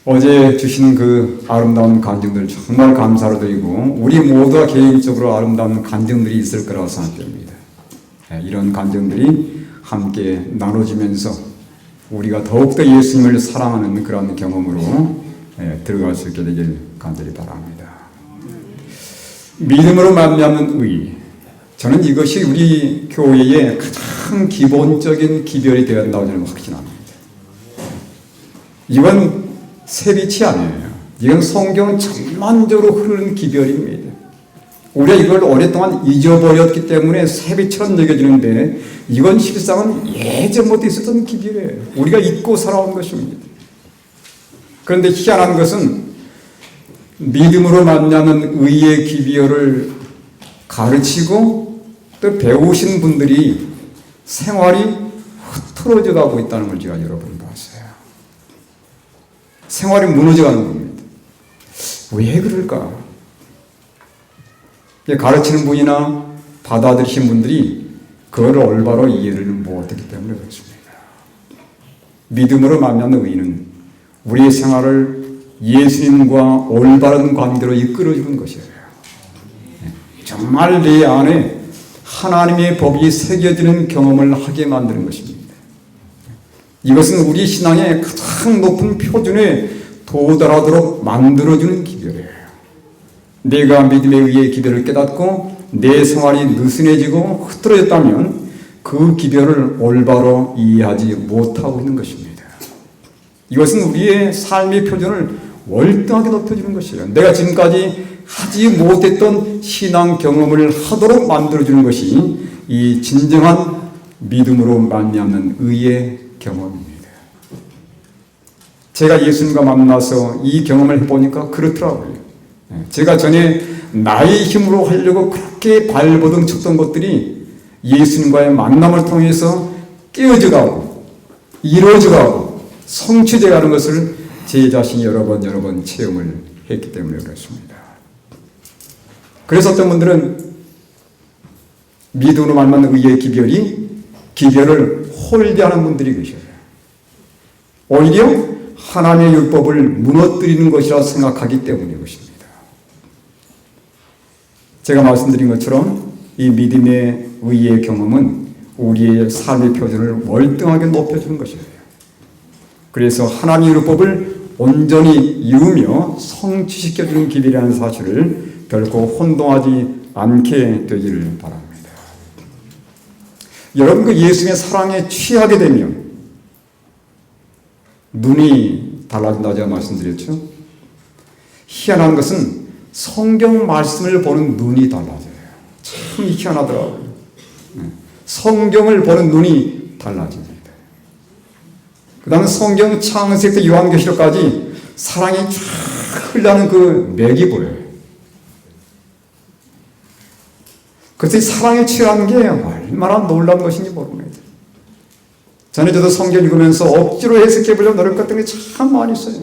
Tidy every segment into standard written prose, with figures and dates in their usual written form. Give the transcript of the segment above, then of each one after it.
어제 주신 그 아름다운 간증들 정말 감사를 드리고 우리 모두가 개인적으로 아름다운 간증들이 있을 거라고 생각됩니다. 이런 간증들이 함께 나눠지면서 우리가 더욱더 예수님을 사랑하는 그런 경험으로 들어갈 수 있게 되길 간절히 바랍니다. 믿음으로 말미암는 의, 저는 이것이 우리 교회의 가장 기본적인 기별이 되어야 한다고 저는 확신합니다. 이건 세빛이 아니에요. 이건 성경 전반적으로 흐르는 기별입니다. 우리가 이걸 오랫동안 잊어버렸기 때문에 세빛처럼 여겨지는데 이건 실상은 예전부터 있었던 기별이에요. 우리가 잊고 살아온 것입니다. 그런데 희한한 것은 믿음으로 만나는 의의 기별을 가르치고 또 배우신 분들이 생활이 흐트러져 가고 있다는 걸 제가 여러 번 봤어요. 생활이 무너져가는 겁니다. 왜 그럴까? 가르치는 분이나 받아들이신 분들이 그걸 올바로 이해를 못했기 때문에 그렇습니다. 믿음으로 만나는 의는 우리의 생활을 예수님과 올바른 관계로 이끌어주는 것이에요. 정말 내 안에 하나님의 법이 새겨지는 경험을 하게 만드는 것입니다. 이것은 우리 신앙의 가장 높은 표준에 도달하도록 만들어주는 기별이에요. 내가 믿음에 의해 기별을 깨닫고 내 생활이 느슨해지고 흐트러졌다면 그 기별을 올바로 이해하지 못하고 있는 것입니다. 이것은 우리의 삶의 표준을 월등하게 높여주는 것이에요. 내가 지금까지 하지 못했던 신앙 경험을 하도록 만들어주는 것이 이 진정한 믿음으로 말미암는 의의 경험입니다. 제가 예수님과 만나서 이 경험을 해보니까 그렇더라고요. 제가 전에 나의 힘으로 하려고 그렇게 발버둥 쳤던 것들이 예수님과의 만남을 통해서 깨어져가고 이루어져가고 성취되어가는 것을 제 자신이 여러 번 체험을 했기 때문에 그렇습니다. 그래서 어떤 분들은 믿음으로 말미암는 의의 기별을 홀대하는 분들이 계셔요. 오히려 하나님의 율법을 무너뜨리는 것이라 생각하기 때문인 것입니다. 제가 말씀드린 것처럼 이 믿음의 의의 경험은 우리의 삶의 표준을 월등하게 높여주는 것이에요. 그래서 하나님의 율법을 온전히 이루며 성취시켜주는 길이라는 사실을 결코 혼동하지 않게 되기를 바랍니다. 여러분, 그 예수님의 사랑에 취하게 되면 눈이 달라진다고 제가 말씀드렸죠. 희한한 것은 성경 말씀을 보는 눈이 달라져요. 참 희한하더라고요. 성경을 보는 눈이 달라집니다. 그 다음에 성경 창세기부터 요한계시록까지 사랑이 쫙 흘러가는 그 맥이 보여요. 그래서 사랑에 취하는 게 얼마나 놀라운 것인지 모릅니다. 전에 저도 성경 읽으면서 억지로 해석해 보려고 노력했던 게 참 많이 있어요.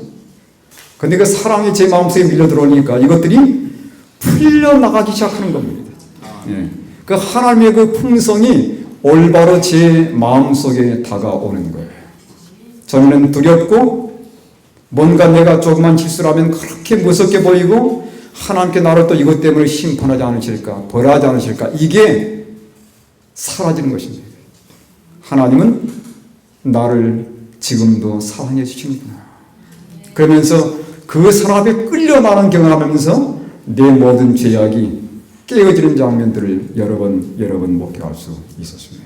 그런데 그 사랑이 제 마음속에 밀려 들어오니까 이것들이 풀려나가기 시작하는 겁니다. 그 하나님의 그 품성이 올바로 제 마음속에 다가오는 거예요. 저는 두렵고 뭔가 내가 조그만 실수를 하면 그렇게 무섭게 보이고 하나님께 나를 또 이것 때문에 심판하지 않으실까, 벌하지 않으실까, 이게 사라지는 것입니다. 하나님은 나를 지금도 사랑해 주시는구나. 그러면서 그 사랑에 끌려나가는 경험하면서 내 모든 죄악이 깨어지는 장면들을 여러 번 목격할 수 있었습니다.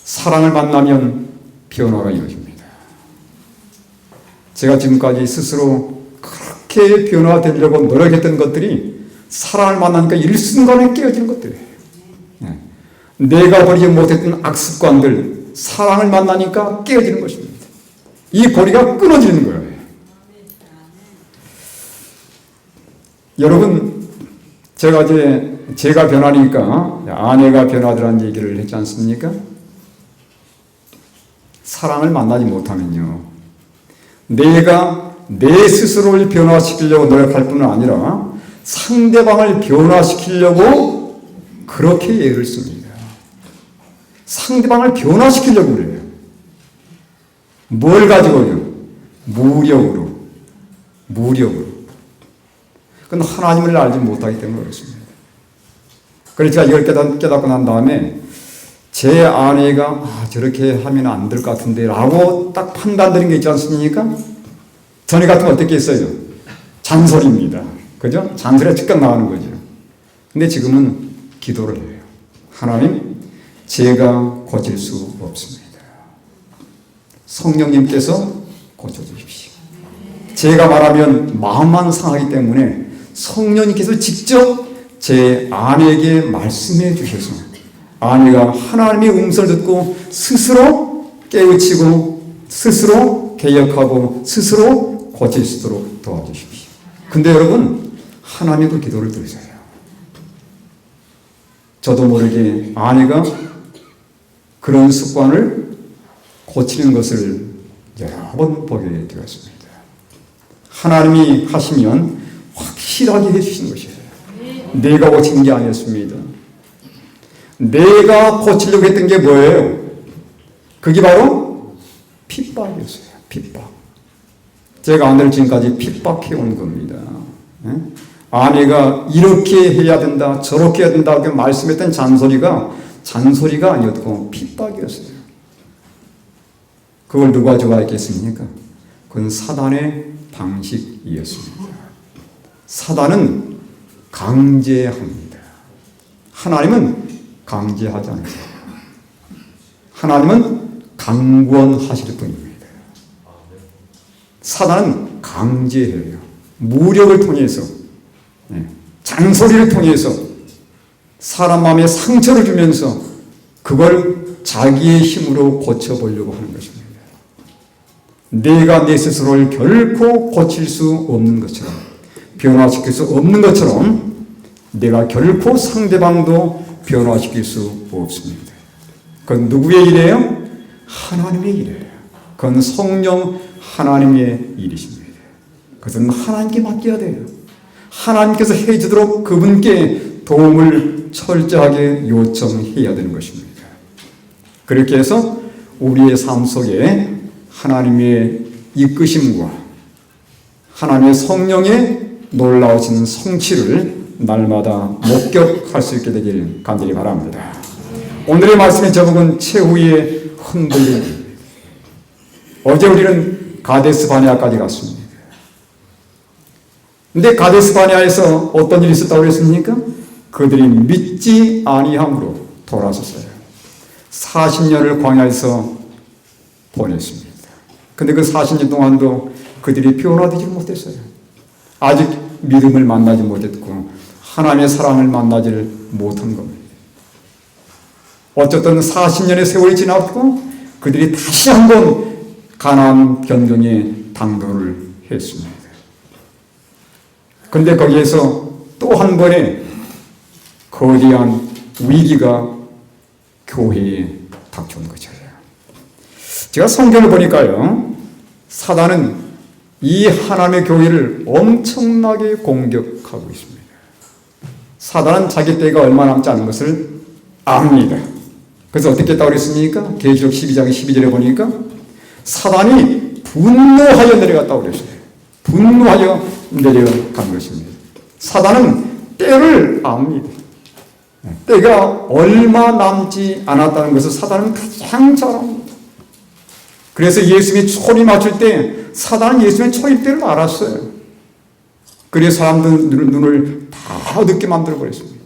사랑을 만나면 변화가 이루어집니다. 제가 지금까지 스스로 그렇게 변화되려고 노력했던 것들이 사랑을 만나니까 일순간에 깨어지는 것들이에요. 내가 버리지 못했던 악습관들, 사랑을 만나니까 깨어지는 것입니다. 이 고리가 끊어지는 거예요. 여러분, 제가 변하니까 아내가 변하더라는 얘기를 했지 않습니까? 사랑을 만나지 못하면요, 내가 내 스스로를 변화시키려고 노력할 뿐만 아니라 상대방을 변화시키려고 그렇게 애를 씁니다. 상대방을 변화시키려고 그래요. 뭘 가지고요? 무력으로. 그건 하나님을 알지 못하기 때문에 그렇습니다. 그래서 제가 이걸 깨닫고 난 다음에 제 아내가 저렇게 하면 안 될 것 같은데 라고 딱 판단되는 게 있지 않습니까? 전에 같으면 어떻게 했어요? 잔소리입니다. 그죠? 잔소리가 즉각 나오는 거죠. 근데 지금은 기도를 해요. 하나님, 제가 고칠 수 없습니다. 성령님께서 고쳐주십시오. 제가 말하면 마음만 상하기 때문에 성령님께서 직접 제 아내에게 말씀해 주셔서 아내가 하나님의 음성을 듣고 스스로 깨우치고 스스로 개혁하고 스스로 고칠 수 있도록 도와주십시오. 근데 여러분, 하나님도 기도를 들으세요. 저도 모르게 아내가 그런 습관을 고치는 것을 여러 번 보게 되었습니다. 하나님이 하시면 확실하게 해주시는 것이에요. 내가 고치는 게 아니었습니다. 내가 고치려고 했던 게 뭐예요? 그게 바로 핍박이었어요. 핍박. 제가 아내를 지금까지 핍박해온 겁니다. 아내가 이렇게 해야 된다, 저렇게 해야 된다 이렇게 말씀했던 잔소리가 아니었고 핍박이었어요. 그걸 누가 좋아했겠습니까? 그건 사단의 방식이었습니다. 사단은 강제합니다. 하나님은 강제하지 않으세요. 하나님은 강권하실 분입니다. 사단은 강제해요. 무력을 통해서, 잔소리를 통해서 사람 마음에 상처를 주면서 그걸 자기의 힘으로 고쳐보려고 하는 것입니다. 내가 내 스스로를 결코 고칠 수 없는 것처럼, 변화시킬 수 없는 것처럼 내가 결코 상대방도 변화시킬 수 없습니다. 그건 누구의 일이에요? 하나님의 일이에요. 그건 성령 하나님의 일이십니다. 그것은 하나님께 맡겨야 돼요. 하나님께서 해주도록 그분께 도움을 철저하게 요청해야 되는 것입니다. 그렇게 해서 우리의 삶 속에 하나님의 이끄심과 하나님의 성령의 놀라우신 성취를 날마다 목격할 수 있게 되길 간절히 바랍니다. 오늘의 말씀의 제목은 최후의 흔들림. 어제 우리는 가데스 바네아까지 갔습니다. 근데 가데스 바네아에서 어떤 일이 있었다고 그랬습니까? 그들이 믿지 아니함으로 돌아섰어요. 40년을 광야에서 보냈습니다. 근데 그 40년 동안도 그들이 변화되지 못했어요. 아직 믿음을 만나지 못했고 하나님의 사랑을 만나지 못한 겁니다. 어쨌든 40년의 세월이 지났고 그들이 다시 한번 가나안 변경에 당도를 했습니다. 그런데 거기에서 또 한 번의 거대한 위기가 교회에 닥쳐온 거죠. 제가 성경을 보니까요, 사단은 이 하나님의 교회를 엄청나게 공격하고 있습니다. 사단은 자기 때가 얼마 남지 않은 것을 압니다. 그래서 어떻게 했다고 그랬습니까? 계시록 12장 12절에 보니까 사단이 분노하여 내려갔다고 그랬어요. 분노하여 내려간 것입니다. 사단은 때를 압니다. 때가 얼마 남지 않았다는 것을 사단은 가장 잘 압니다. 그래서 예수님이 초림 맞출 때 사단은 예수님의 초림 때를 알았어요. 그래서 사람들 눈을 다 어둡게 만들어 버렸습니다.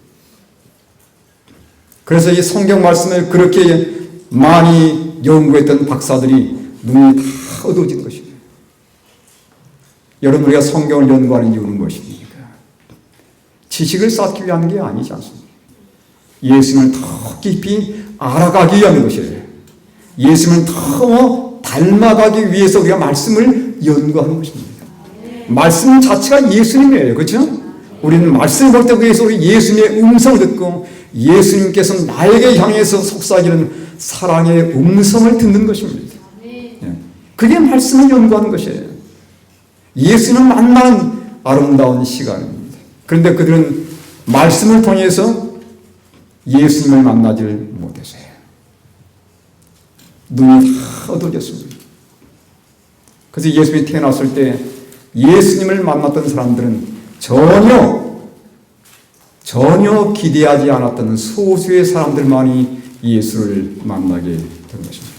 그래서 이 성경 말씀을 그렇게 많이 연구했던 박사들이 눈이 다 어두워진 것입니다. 여러분, 우리가 성경을 연구하는 이유는 무엇입니까? 지식을 쌓기 위한 게 아니지 않습니까? 예수님을 더 깊이 알아가기 위한 것이에요. 예수님을 더 닮아가기 위해서 우리가 말씀을 연구하는 것입니다. 말씀 자체가 예수님이에요. 그렇죠? 우리는 말씀을 볼 때 위해서 우리 예수님의 음성을 듣고 예수님께서 나에게 향해서 속삭이는 사랑의 음성을 듣는 것입니다. 그게 말씀을 연구하는 것이에요. 예수님을 만나는 아름다운 시간입니다. 그런데 그들은 말씀을 통해서 예수님을 만나지 못했어요. 눈이 다 어두워졌습니다. 그래서 예수님이 태어났을 때 예수님을 만났던 사람들은 전혀 기대하지 않았던 소수의 사람들만이 예수를 만나게 된 것입니다.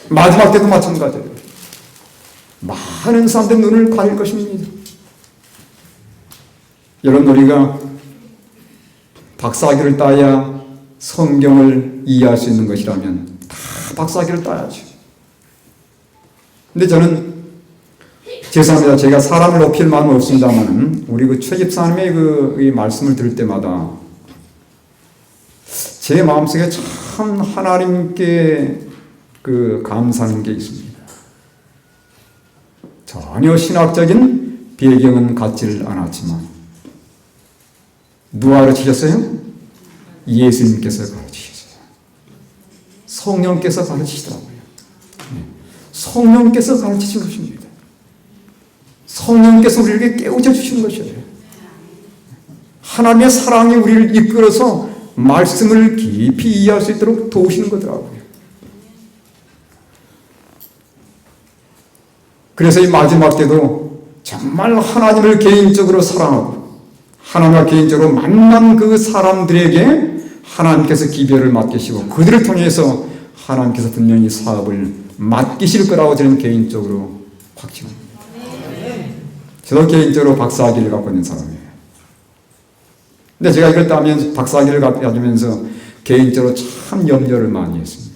마지막 때도 마찬가지예요. 많은 사람들의 눈을 가릴 것입니다. 여러분, 우리가 박사학위를 따야 성경을 이해할 수 있는 것이라면 다 박사학위를 따야죠. 근데 저는 죄송합니다. 제가 사람을 높일 마음은 없습니다만 우리 그 최 집사님의 이 말씀을 들을 때마다 제 마음속에 참 하나님께 감사하는 게 있습니다. 전혀 신학적인 배경은 갖지를 않았지만 누가 가르치셨어요? 예수님께서 가르치셨어요. 성령께서 가르치시더라고요. 성령께서 가르치신 것입니다. 성령께서 우리에게 깨우쳐 주신 것이에요. 하나님의 사랑이 우리를 이끌어서 말씀을 깊이 이해할 수 있도록 도우시는 거더라고요. 그래서 이 마지막 때도 정말 하나님을 개인적으로 사랑하고 하나님과 개인적으로 만난 그 사람들에게 하나님께서 기별을 맡기시고 그들을 통해서 하나님께서 분명히 사업을 맡기실 거라고 저는 개인적으로 확신합니다. 저도 개인적으로 박사학위를 갖고 있는 사람이에요. 근데 제가 이걸 따면 박사학위를 가지면서 개인적으로 참 염려를 많이 했습니다.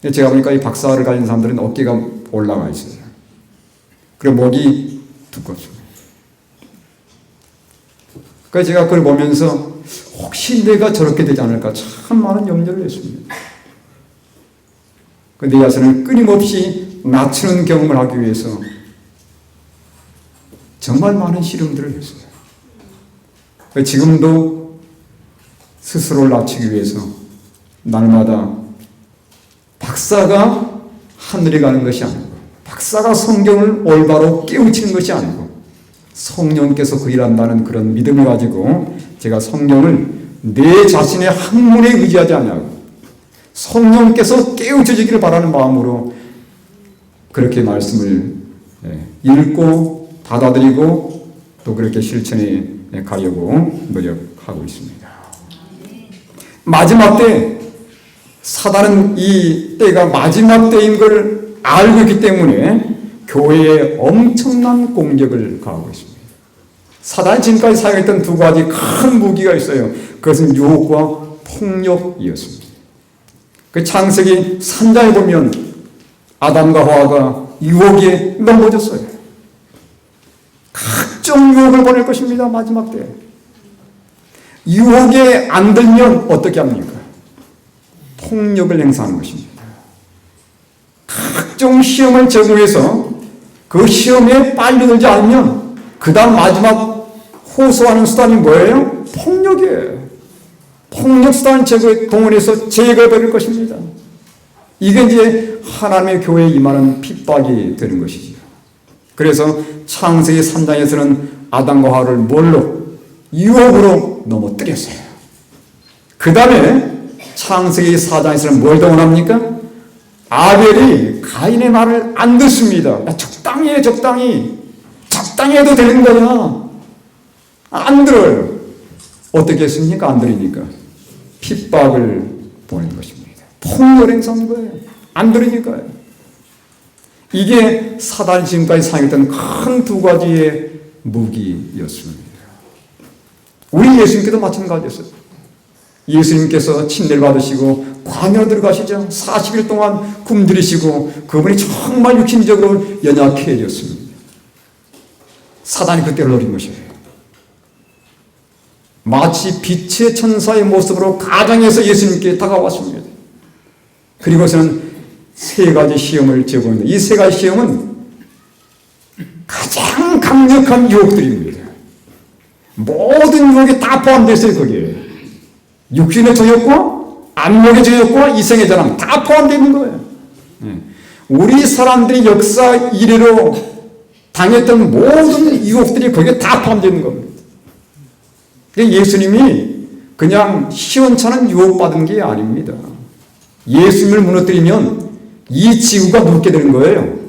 근데 제가 보니까 이 박사를 가진 사람들은 어깨가 올라가 있어요. 그리고 목이 두껍습니다. 그래서 제가 그걸 보면서 혹시 내가 저렇게 되지 않을까 참 많은 염려를 했습니다. 그런데 이 자신을 끊임없이 낮추는 경험을 하기 위해서 정말 많은 실험들을 했어요. 지금도 스스로를 낮추기 위해서 날마다 박사가 하늘에 가는 것이 아니고 박사가 성경을 올바로 깨우치는 것이 아니고 성령께서 그 일한다는 그런 믿음을 가지고 제가 성경을 내 자신의 학문에 의지하지 않냐고 성령께서 깨우쳐 주기를 바라는 마음으로 그렇게 말씀을 읽고 받아들이고 또 그렇게 실천해 가려고 노력하고 있습니다. 마지막 때 사단은 이 때가 마지막 때인 걸 알고 있기 때문에 교회에 엄청난 공격을 가하고 있습니다. 사단이 지금까지 사용했던 두 가지 큰 무기가 있어요. 그것은 유혹과 폭력이었습니다. 그 창세기 3장에 보면 아담과 하와가 유혹에 넘어졌어요. 각종 유혹을 보낼 것입니다. 마지막 때. 유혹에 안 들면 어떻게 합니까? 폭력을 행사하는 것입니다. 각종 시험을 제공해서 그 시험에 빨리 들지 않으면 그 다음 마지막 호소하는 수단이 뭐예요? 폭력이에요. 폭력 수단을 동원해서 제거해버릴 것입니다. 이게 이제 하나님의 교회에 임하는 핍박이 되는 것이지요. 그래서 창세기 3장에서는 아담과 하와를 뭘로? 유혹으로 넘어뜨렸어요. 그 다음에 창세기 4장에서는 뭘 동원합니까? 아벨이 가인의 말을 안 듣습니다. 야, 적당히 해, 적당히 해도 되는 거야. 안 들어요. 어떻게 했습니까? 안 들으니까 핍박을 보내는 것입니다. 폭력을 행사하는 거예요. 안 들으니까요. 이게 사단이 지금까지 사용했던 큰 두 가지의 무기였습니다. 우리 예수님께도 마찬가지였어요. 예수님께서 침례를 받으시고 광야로 들어가시죠. 40일 동안 굶주리시고 그분이 정말 육신적으로 연약해졌습니다. 사단이 그때를 노린 것이에요. 마치 빛의 천사의 모습으로 가정에서 예수님께 다가왔습니다. 그리고서는 세 가지 시험을 제공합니다. 이 세 가지 시험은 가장 강력한 유혹들입니다. 모든 유혹이 다 포함되어 있어요. 거기에 육신의 저욕과 안목의 저욕과 이성의 자랑 다 포함되어 있는 거예요. 우리 사람들이 역사 이래로 당했던 모든 유혹들이 거기에 다 포함되어 있는 겁니다. 예수님이 그냥 시원찮은 유혹받은 게 아닙니다. 예수님을 무너뜨리면 이 지구가 눕게 되는 거예요.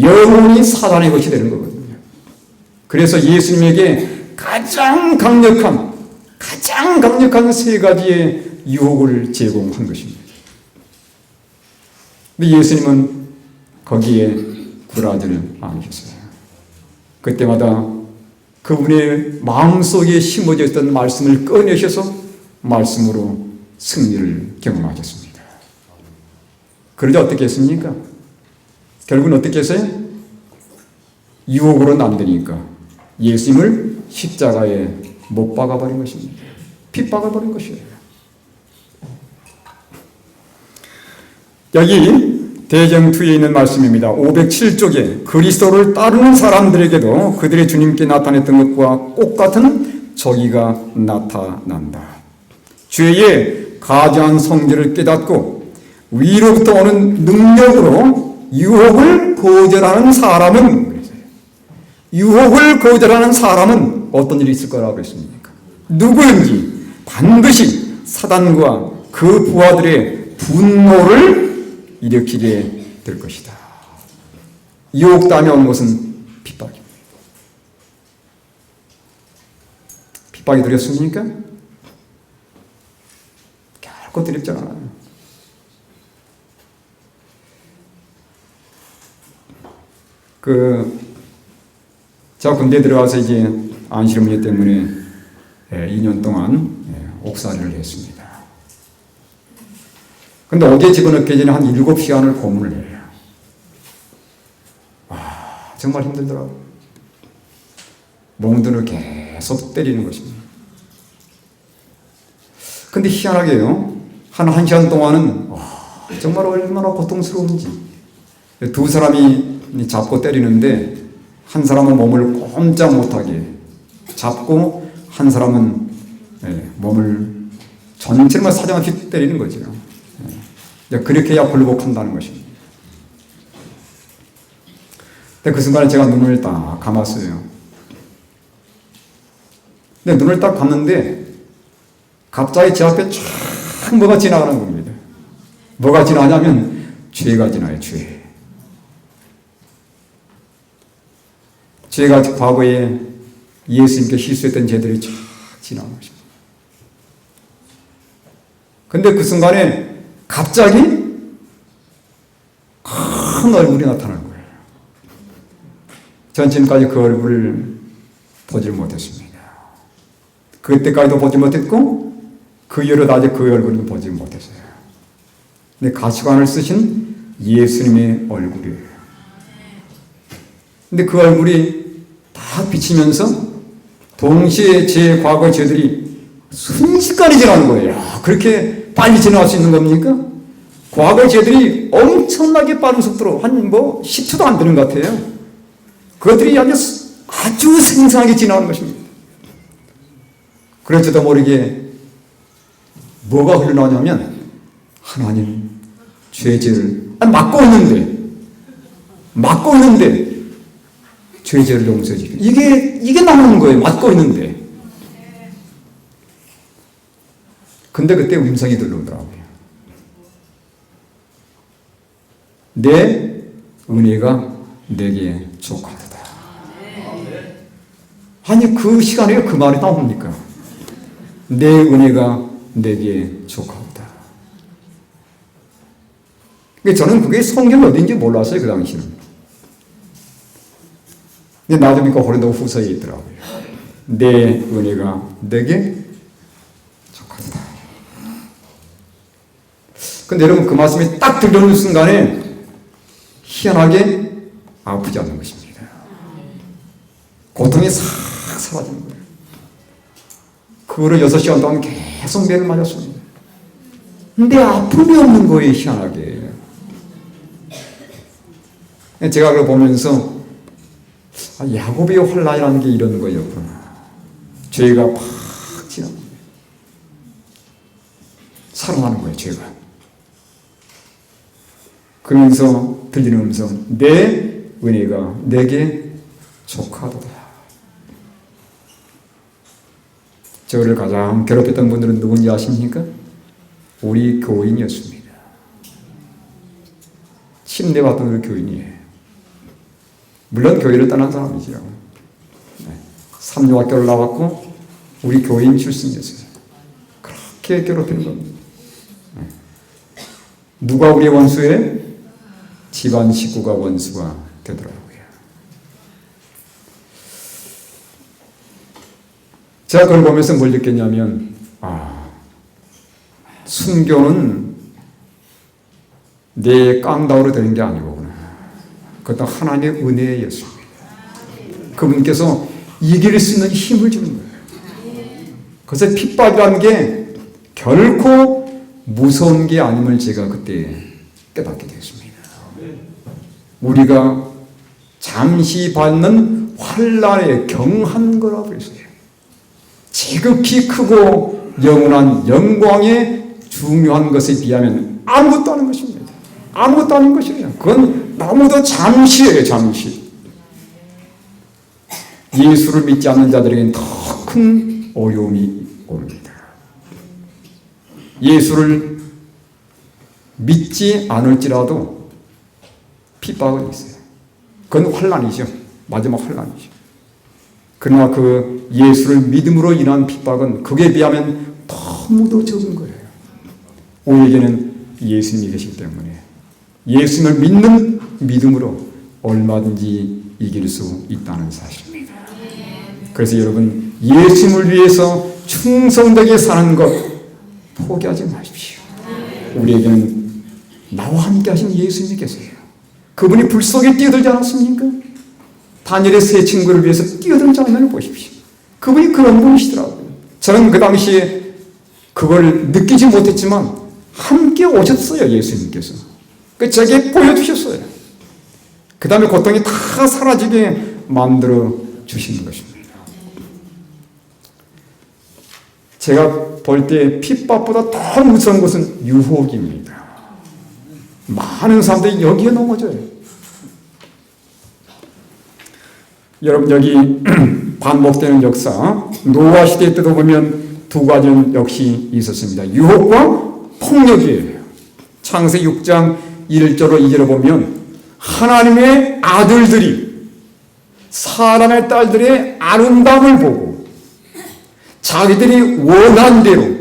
영원히 사단의 것이 되는 거거든요. 그래서 예수님에게 가장 강력한 세 가지의 유혹을 제공한 것입니다. 근데 예수님은 거기에 굴하지를 않으셨어요. 그때마다 그분의 마음속에 심어져 있던 말씀을 꺼내셔서 말씀으로 승리를 경험하셨습니다. 그러자 어떻게 했습니까? 결국은 어떻게 했어요? 유혹으로는 안 되니까 예수님을 십자가에 못 박아버린 것입니다. 핍박아버린 것이에요. 여기 대정투에 있는 말씀입니다. 507쪽에 그리스도를 따르는 사람들에게도 그들의 주님께 나타냈던 것과 똑같은 저기가 나타난다. 죄의 가증한 성질을 깨닫고 위로부터 오는 능력으로 유혹을 거절하는 사람은 어떤 일이 있을 거라고 했습니까? 누구든지 반드시 사단과 그 부하들의 분노를 일으키게 될 것이다. 유혹 다음에 온 것은 핍박입니다. 핍박이 두렵습니까? 결코 두렵지 않아요. 제가 군대에 들어가서 이제 안실 문제 때문에 2년 동안 옥살이를 했습니다. 근데 어제 집어넣기 전에 한 7시간을 고문을 해요. 정말 힘들더라고요. 몽둥이를 계속 때리는 것입니다. 근데 희한하게요. 한 1시간 동안은 정말 얼마나 고통스러운지. 두 사람이 잡고 때리는데 한 사람은 몸을 꼼짝 못하게 잡고 한 사람은 몸을 전체를 사정없이 때리는 거죠. 그렇게 해야 굴복한다는 것입니다. 근데 그 순간에 제가 눈을 딱 감았어요. 근데 눈을 딱 감는데 갑자기 제 앞에 쫙 뭐가 지나가는 겁니다. 뭐가 지나가냐면 죄가 지나요. 죄가 과거에 예수님께 실수했던 죄들이 쫙 지나가는 것입니다. 근데 그 순간에 갑자기 큰 얼굴이 나타나는 거예요. 전 지금까지 그 얼굴을 보지 못했습니다. 그때까지도 보지 못했고 그 여러 낮에 그 얼굴을 보지 못했어요. 근데 가시관을 쓰신 예수님의 얼굴이에요. 근데 그 얼굴이 다 비치면서 동시에 제 과거 죄들이 순식간에 지나는 거예요. 그렇게 빨리 지나갈 수 있는 겁니까? 과거의 죄들이 엄청나게 빠른 속도로 한 10초도 안 되는 것 같아요. 그것들이 아주 생생하게 지나가는 것입니다. 그럴지도 모르게 뭐가 흘러나오냐면 하나님 죄를 막고 있는데 죄를 용서해 주시고 이게 나오는 거예요. 막고 있는데. 근데 그때 음성이 들려오더라고요. 내 은혜가 내게 족하도다. 아니 그 시간에 그 말이 나옵니까? 내 은혜가 내게 족하도다. 저는 그게 성경 어딘지 몰랐어요. 그 당시는. 근데 나중에 고린도후서에 있더라고요. 내 은혜가 내게 족하도다. 근데 여러분 그 말씀이 딱 들려오는 순간에 희한하게 아프지 않는 것입니다. 고통이 싹 사라지는 거예요. 그거를 6시간 동안 계속 매를 맞았습니다. 근데 아픔이 없는 거예요. 희한하게. 제가 그걸 보면서 야곱의 혼란이라는 게 이런 거였구나. 죄가 팍 지나는 거예요. 살아나는 거예요. 죄가. 그러면서 들리는 음성, 내 은혜가 내게 족하도다. 저를 가장 괴롭혔던 분들은 누군지 아십니까? 우리 교인이었습니다. 침대받던 그 교인이에요. 물론 교회를 떠난 사람이죠. 네. 삼류학교를 나왔고 우리 교인 출신이었어요. 그렇게 괴롭히는 겁니다. 네. 누가 우리의 원수예요? 집안 식구가 원수가 되더라고요. 제가 그걸 보면서 뭘 느꼈냐면, 순교는 내 깡다우로 되는 게 아니구나. 그것도 하나님의 은혜의 예수입니다. 그분께서 이길 수 있는 힘을 주는 거예요. 그래서 핍박이라는 게 결코 무서운 게 아님을 제가 그때 깨닫게 됐습니다. 우리가 잠시 받는 환난에 경한 거라고 했어요. 지극히 크고 영원한 영광의 중요한 것에 비하면 아무것도 아닌 것입니다. 아무것도 아닌 것이에요. 그건 너무도 잠시예요, 잠시. 예수를 믿지 않는 자들에게는 더 큰 어려움이 옵니다. 예수를 믿지 않을지라도 핍박은 있어요. 그건 환난이죠. 마지막 환난이죠. 그러나 그 예수를 믿음으로 인한 핍박은 그에 비하면 너무도 적은 거예요. 우리에게는 예수님이 계시기 때문에 예수님을 믿는 믿음으로 얼마든지 이길 수 있다는 사실입니다. 그래서 여러분, 예수님을 위해서 충성되게 사는 것 포기하지 마십시오. 우리에게는 나와 함께 하신 예수님이 계세요. 그분이 불 속에 뛰어들지 않았습니까? 다니엘의 세 친구를 위해서 뛰어든 장면을 보십시오. 그분이 그런 분이시더라고요. 저는 그 당시에 그걸 느끼지 못했지만 함께 오셨어요, 예수님께서. 제게 보여주셨어요. 그 다음에 고통이 다 사라지게 만들어 주시는 것입니다. 제가 볼 때 핍박보다 더 무서운 것은 유혹입니다. 많은 사람들이 여기에 넘어져요. 여러분, 여기 반복되는 역사, 노아 시대 때도 보면 두 가지는 역시 있었습니다. 유혹과 폭력이에요. 창세기 6장 1절로 2절을 보면 하나님의 아들들이 사람의 딸들의 아름다움을 보고 자기들이 원한 대로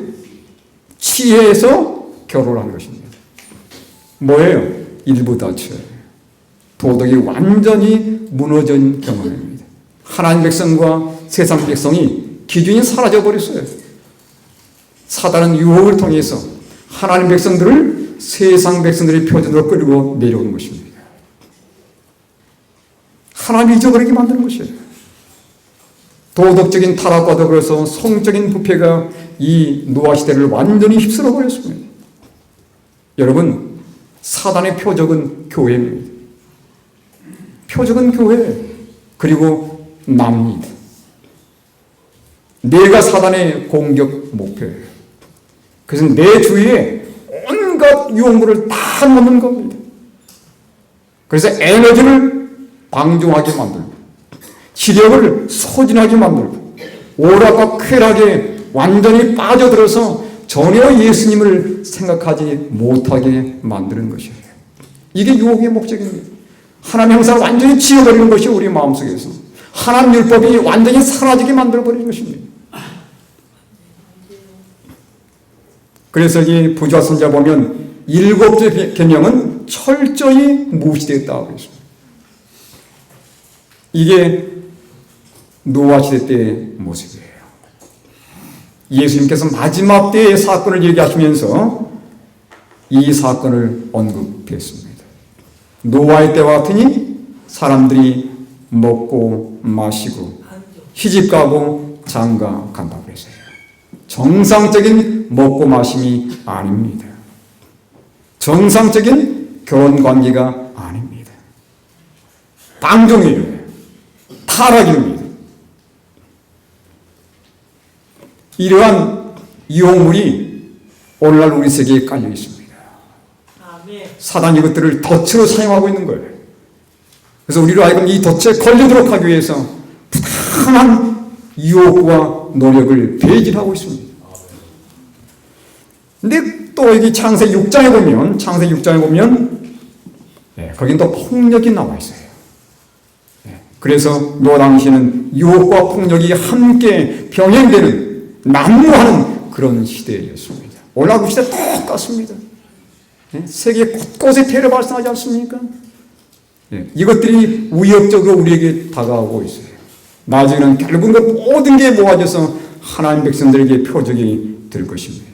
취해서 결혼한 것입니다. 뭐예요? 일부다처예요. 도덕이 완전히 무너진 경험입니다. 하나님 백성과 세상 백성이 기준이 사라져버렸어요. 사단은 유혹을 통해서 하나님 백성들을 세상 백성들의 표준으로 끌고 내려오는 것입니다. 하나님이 잊어버리게 만드는 것이에요. 도덕적인 타락과 더불어서 성적인 부패가 이 노아 시대를 완전히 휩쓸어 버렸습니다. 여러분, 사단의 표적은 교회입니다. 표적은 교회, 그리고 남입니다. 내가 사단의 공격 목표예요. 그래서 내 주위에 온갖 유혹물을 다 넣는 겁니다. 그래서 에너지를 방종하게 만들고 시력을 소진하게 만들고 오락과 쾌락에 완전히 빠져들어서 전혀 예수님을 생각하지 못하게 만드는 것이에요. 이게 유혹의 목적입니다. 하나님 형상을 완전히 지워버리는 것이 우리 마음속에서 하나님 율법이 완전히 사라지게 만들어버리는 것입니다. 그래서 이 부자 선자 보면 7째 계명은 철저히 무시되었다고 했습니다. 이게 노아 시대 때의 모습이에요. 예수님께서 마지막 때의 사건을 얘기하시면서 이 사건을 언급했습니다. 노아의 때와 같으니 사람들이 먹고 마시고 시집가고 장가 간다고 했어요. 정상적인 먹고 마심이 아닙니다. 정상적인 결혼 관계가 아닙니다. 방종이에요. 타락입니다. 이러한 유혹물이 오늘날 우리 세계에 깔려 있습니다. 사단이 이것들을 덫으로 사용하고 있는 거예요. 그래서 우리로 하여금 이 덫에 걸리도록 하기 위해서 부당한 유혹과 노력을 배제하고 있습니다. 근데 또 여기 창세기 6장에 보면 거긴 또 폭력이 나와 있어요. 그래서 너 당시에는 유혹과 폭력이 함께 병행되는 난무하는 그런 시대였습니다. 오늘날 그 시대 똑같습니다. 세계 곳곳에 테러 발생하지 않습니까? 이것들이 위협적으로 우리에게 다가오고 있어요. 나중에는 결국은 그 모든 게 모아져서 하나님 백성들에게 표적이 될 것입니다.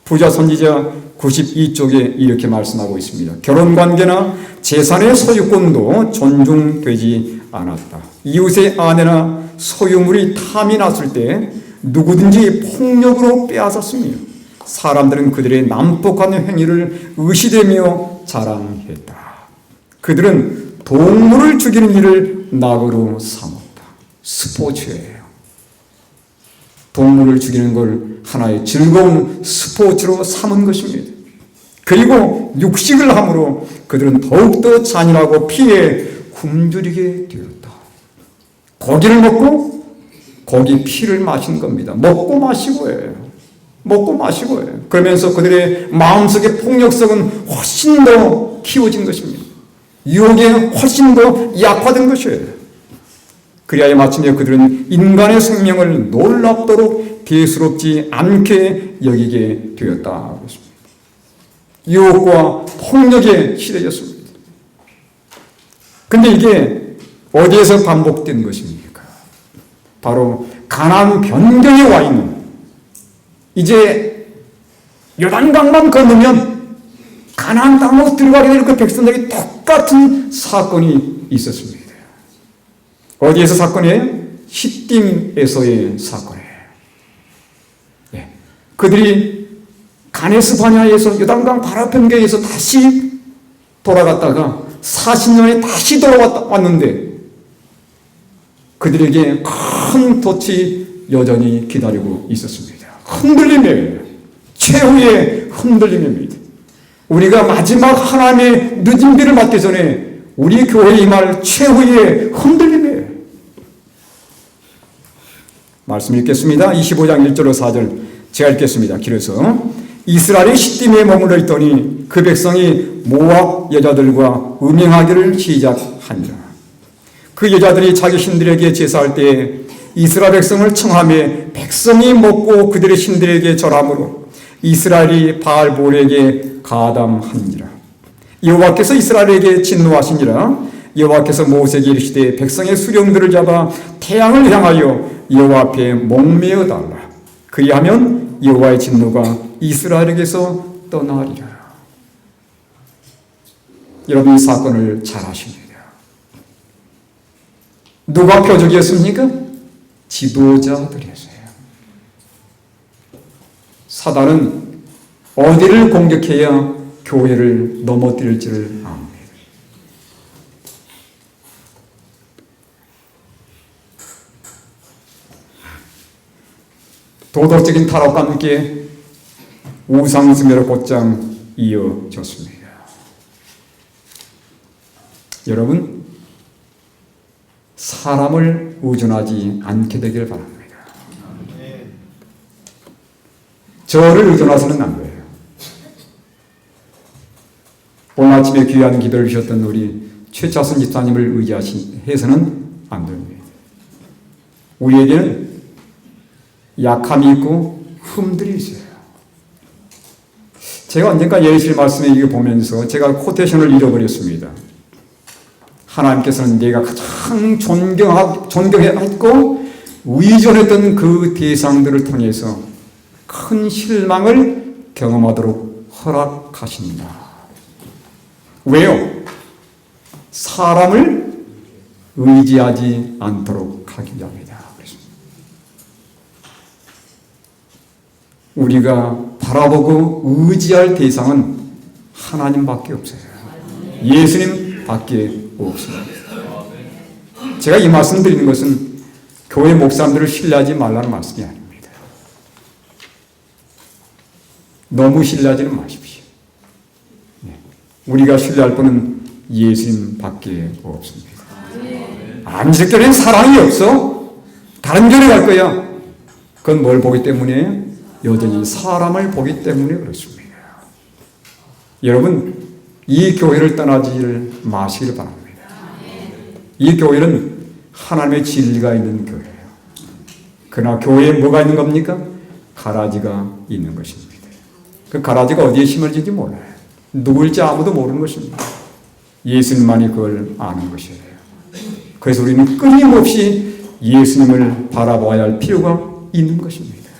부자 선지자 92쪽에 이렇게 말씀하고 있습니다. 결혼관계나 재산의 소유권도 존중되지 않았다. 이웃의 아내나 소유물이 탐이 났을 때 누구든지 폭력으로 빼앗았으며 사람들은 그들의 난폭한 행위를 의시되며 자랑했다. 그들은 동물을 죽이는 일을 낙으로 삼았다. 스포츠예요. 동물을 죽이는 걸 하나의 즐거운 스포츠로 삼은 것입니다. 그리고 육식을 함으로 그들은 더욱더 잔인하고 피에 굶주리게 되었다. 고기를 먹고 고기 피를 마신 겁니다. 먹고 마시고예요. 먹고 마시고예요. 그러면서 그들의 마음속의 폭력성은 훨씬 더 키워진 것입니다. 유혹에 훨씬 더 약화된 것이에요. 그리하여 마침내 그들은 인간의 생명을 놀랍도록 대수롭지 않게 여기게 되었다. 유혹과 폭력의 시대였습니다. 그런데 이게 어디에서 반복된 것입니까? 바로 가나안 변경에 와 있는, 이제 요단강만 건너면 가나안 땅으로 들어가게 될 그 백성들이 똑같은 사건이 있었습니다. 어디에서 사건이에요? 시딤에서의 사건이에요. 그들이 가네스 바냐에서 요단강 바로 변경에서 다시 돌아갔다가 40년에 다시 돌아왔는데 그들에게 큰 덫이 여전히 기다리고 있었습니다. 흔들림이에요. 최후의 흔들림입니다. 우리가 마지막 하나님의 늦은 비를 맞기 전에 우리 교회에 임할 최후의 흔들림이에요. 말씀 읽겠습니다. 25장 1절로 4절 제가 읽겠습니다. 길어서 이스라엘이 시딤에 머물러 있더니 그 백성이 모압 여자들과 음행하기를 시작하니라. 그 여자들이 자기 신들에게 제사할 때에 이스라엘 백성을 청하며 백성이 먹고 그들의 신들에게 절함으로 이스라엘이 바알볼에게 가담하니라. 여호와께서 이스라엘에게 진노하시니라. 여호와께서 모세에게 이르시되 백성의 수령들을 잡아 태양을 향하여 여호와 앞에 목매어 달라. 그리하면 여호와의 진노가 이스라엘에게서 떠나리라. 여러분 이 사건을 잘 아십니다. 누가 표적이었습니까? 지도자들이었어요. 사단은 어디를 공격해야 교회를 넘어뜨릴지를 압니다. 도덕적인 타락과 함께 우상숭배로 곧장 이어졌습니다. 여러분, 사람을 의존하지 않게 되길 바랍니다. 저를 의존하서는 안 돼요. 오늘 아침에 귀한 기도를 주셨던 우리 최차순 집사님을 의지해서는 안 됩니다. 우리에게는 약함이 있고 흠들이 있어요. 제가 언젠가 예수의 말씀에 이거 보면서 제가 코테이션을 잃어버렸습니다. 하나님께서는 내가 가장 존경했고 의존했던 그 대상들을 통해서 큰 실망을 경험하도록 허락하신다. 왜요? 사람을 의지하지 않도록 하기 위함이다. 우리가 바라보고 의지할 대상은 하나님밖에 없어요. 예수님밖에 없습니다. 제가 이 말씀 드리는 것은 교회 목사님들을 신뢰하지 말라는 말씀이 아닙니다. 너무 신뢰하지는 마십시오. 우리가 신뢰할 분은 예수님밖에 없습니다. 안식 교회는 사랑이 없어. 다른 교회 갈 거야. 그건 뭘 보기 때문이에요? 여전히 사람을 보기 때문에 그렇습니다. 여러분, 이 교회를 떠나지 마시길 바랍니다. 이 교회는 하나님의 진리가 있는 교회예요. 그러나 교회에 뭐가 있는 겁니까? 가라지가 있는 것입니다. 그 가라지가 어디에 심어질지 몰라요. 누굴지 아무도 모르는 것입니다. 예수님만이 그걸 아는 것이에요. 그래서 우리는 끊임없이 예수님을 바라봐야 할 필요가 있는 것입니다.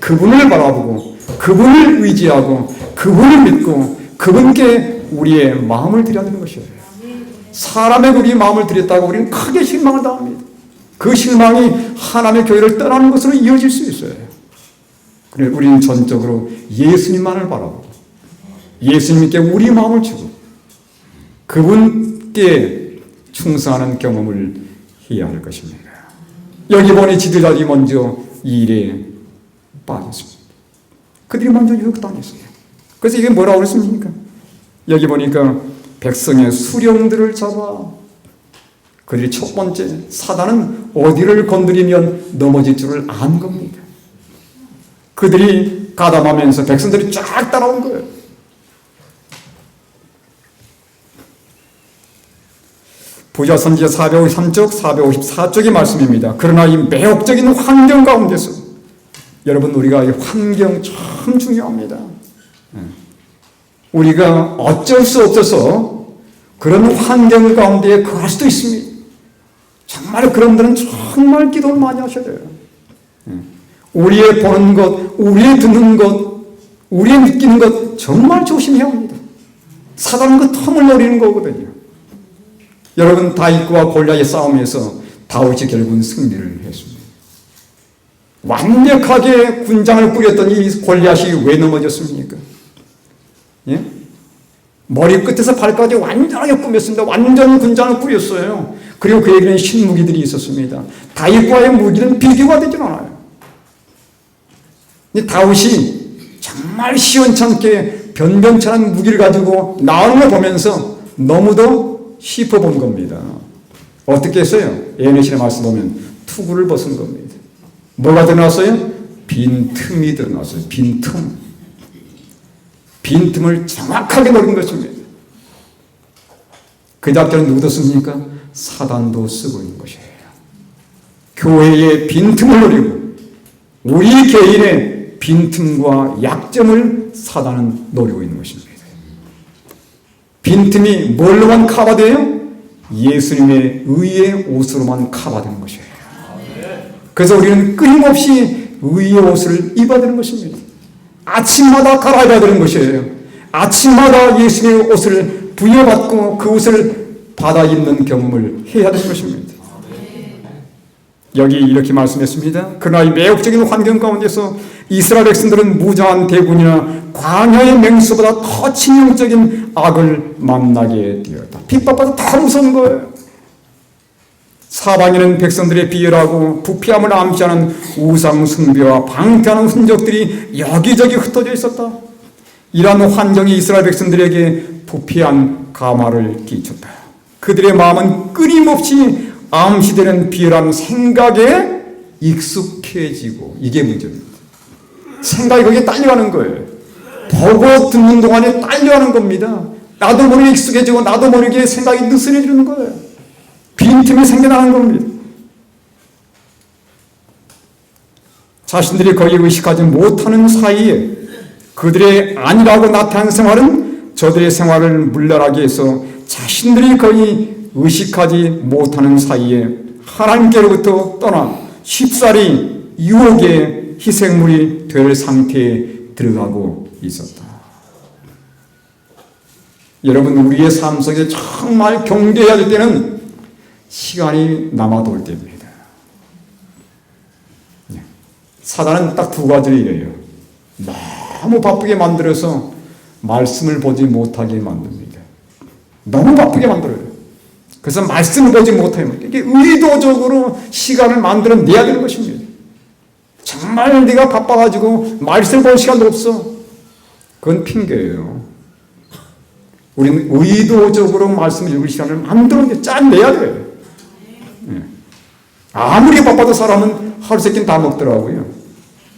그분을 바라보고 그분을 의지하고 그분을 믿고 그분께 우리의 마음을 드려야 되는 것이에요. 사람에게 우리의 마음을 드렸다고 우리는 크게 실망을 당합니다. 그 실망이 하나님의 교회를 떠나는 것으로 이어질 수 있어요. 그래 우리는 전적으로 예수님만을 바라보고 예수님께 우리 마음을 주고 그분께 충성하는 경험을 해야 할 것입니다. 여기 보니 지도자들이 먼저 이 일에 빠졌습니다. 그들이 먼저 유혹당했어요. 그래서 이게 뭐라고 그랬습니까? 여기 보니까 백성의 수령들을 잡아 그들이 첫 번째 사단은 어디를 건드리면 넘어질 줄을 안 겁니다. 그들이 가담하면서 백성들이 쫙 따라온 거예요. 부자 선지자 453쪽, 454쪽의 말씀입니다. 그러나 이 매혹적인 환경 가운데서 여러분 우리가 이 환경 참 중요합니다. 우리가 어쩔 수 없어서 그런 환경 가운데 거할 수도 있습니다. 정말 그런 분들은 정말 기도를 많이 하셔야 돼요. 우리의 보는 것, 우리의 듣는 것, 우리의 느끼는 것 정말 조심해야 합니다. 사단은 그 텀을 노리는 거거든요. 여러분 다윗과 골리앗의 싸움에서 다윗이 결국은 승리를 했습니다. 완벽하게 군장을 뿌렸던 이 골리앗이 왜 넘어졌습니까? 예? 머리 끝에서 발까지 완전하게 꾸몄습니다. 완전 군장을 뿌렸어요. 그리고 그에게는 신무기들이 있었습니다. 다윗과의 무기는 비교가 되질 않아요. 다윗이 정말 시원찮게 변변찮은 무기를 가지고 나오는 걸 보면서 너무도 씹어본 겁니다. 어떻게 했어요? 예언의 말씀 보면 투구를 벗은 겁니다. 뭐가 드러났어요? 빈틈이 드러났어요. 빈틈. 빈틈을 정확하게 노린 것입니다. 그 작전은 누구도 씁니까? 사단도 쓰고 있는 것이에요. 교회의 빈틈을 노리고 우리 개인의 빈틈과 약점을 사단은 노리고 있는 것입니다. 빈틈이 뭘로만 커버돼요? 예수님의 의의 옷으로만 커버되는 것이에요. 그래서 우리는 끊임없이 의의 옷을 입어야 되는 것입니다. 아침마다 갈아입어야 되는 것이에요. 아침마다 예수님의 옷을 부여받고 그 옷을 받아 입는 경험을 해야 되는 것입니다. 여기 이렇게 말씀했습니다. 그러나 이 매혹적인 환경 가운데서 이스라엘 백성들은 무장한 대군이나 광야의 맹수보다 더 치명적인 악을 만나게 되었다. 핍박보다 더 무서운 거예요. 사방에는 백성들의 비열하고 부패함을 암시하는 우상 숭배와 방패하는 흔적들이 여기저기 흩어져 있었다. 이러한 환경이 이스라엘 백성들에게 부패한 감화를 끼쳤다. 그들의 마음은 끊임없이 암시되는 비열한 생각에 익숙해지고 이게 문제입니다. 생각이 거기에 딸려가는 거예요. 보고 듣는 동안에 딸려가는 겁니다. 나도 모르게 익숙해지고 나도 모르게 생각이 느슨해지는 거예요. 빈틈이 생겨나는 겁니다. 자신들이 거의 의식하지 못하는 사이에 그들의 아니라고 나타난 생활은 저들의 생활을 물러나게 해서 자신들이 거의 의식하지 못하는 사이에 하나님께로부터 떠나 쉽사리 유혹의 희생물이 될 상태에 들어가고 있었다. 여러분 우리의 삶 속에 정말 경계해야 될 때는 시간이 남아돌 때입니다. 사단은 딱 두 가지를 이래요. 너무 바쁘게 만들어서 말씀을 보지 못하게 만듭니다. 너무 바쁘게 만들어요. 그래서 말씀을 보지 못해요. 이게 의도적으로 시간을 만들어내야 되는 것입니다. 정말 내가 바빠가지고 말씀을 볼 시간도 없어. 그건 핑계예요. 우리는 의도적으로 말씀을 읽을 시간을 만들어 짜내야 돼요. 아무리 바빠도 사람은 하루 세 끼는 다 먹더라고요.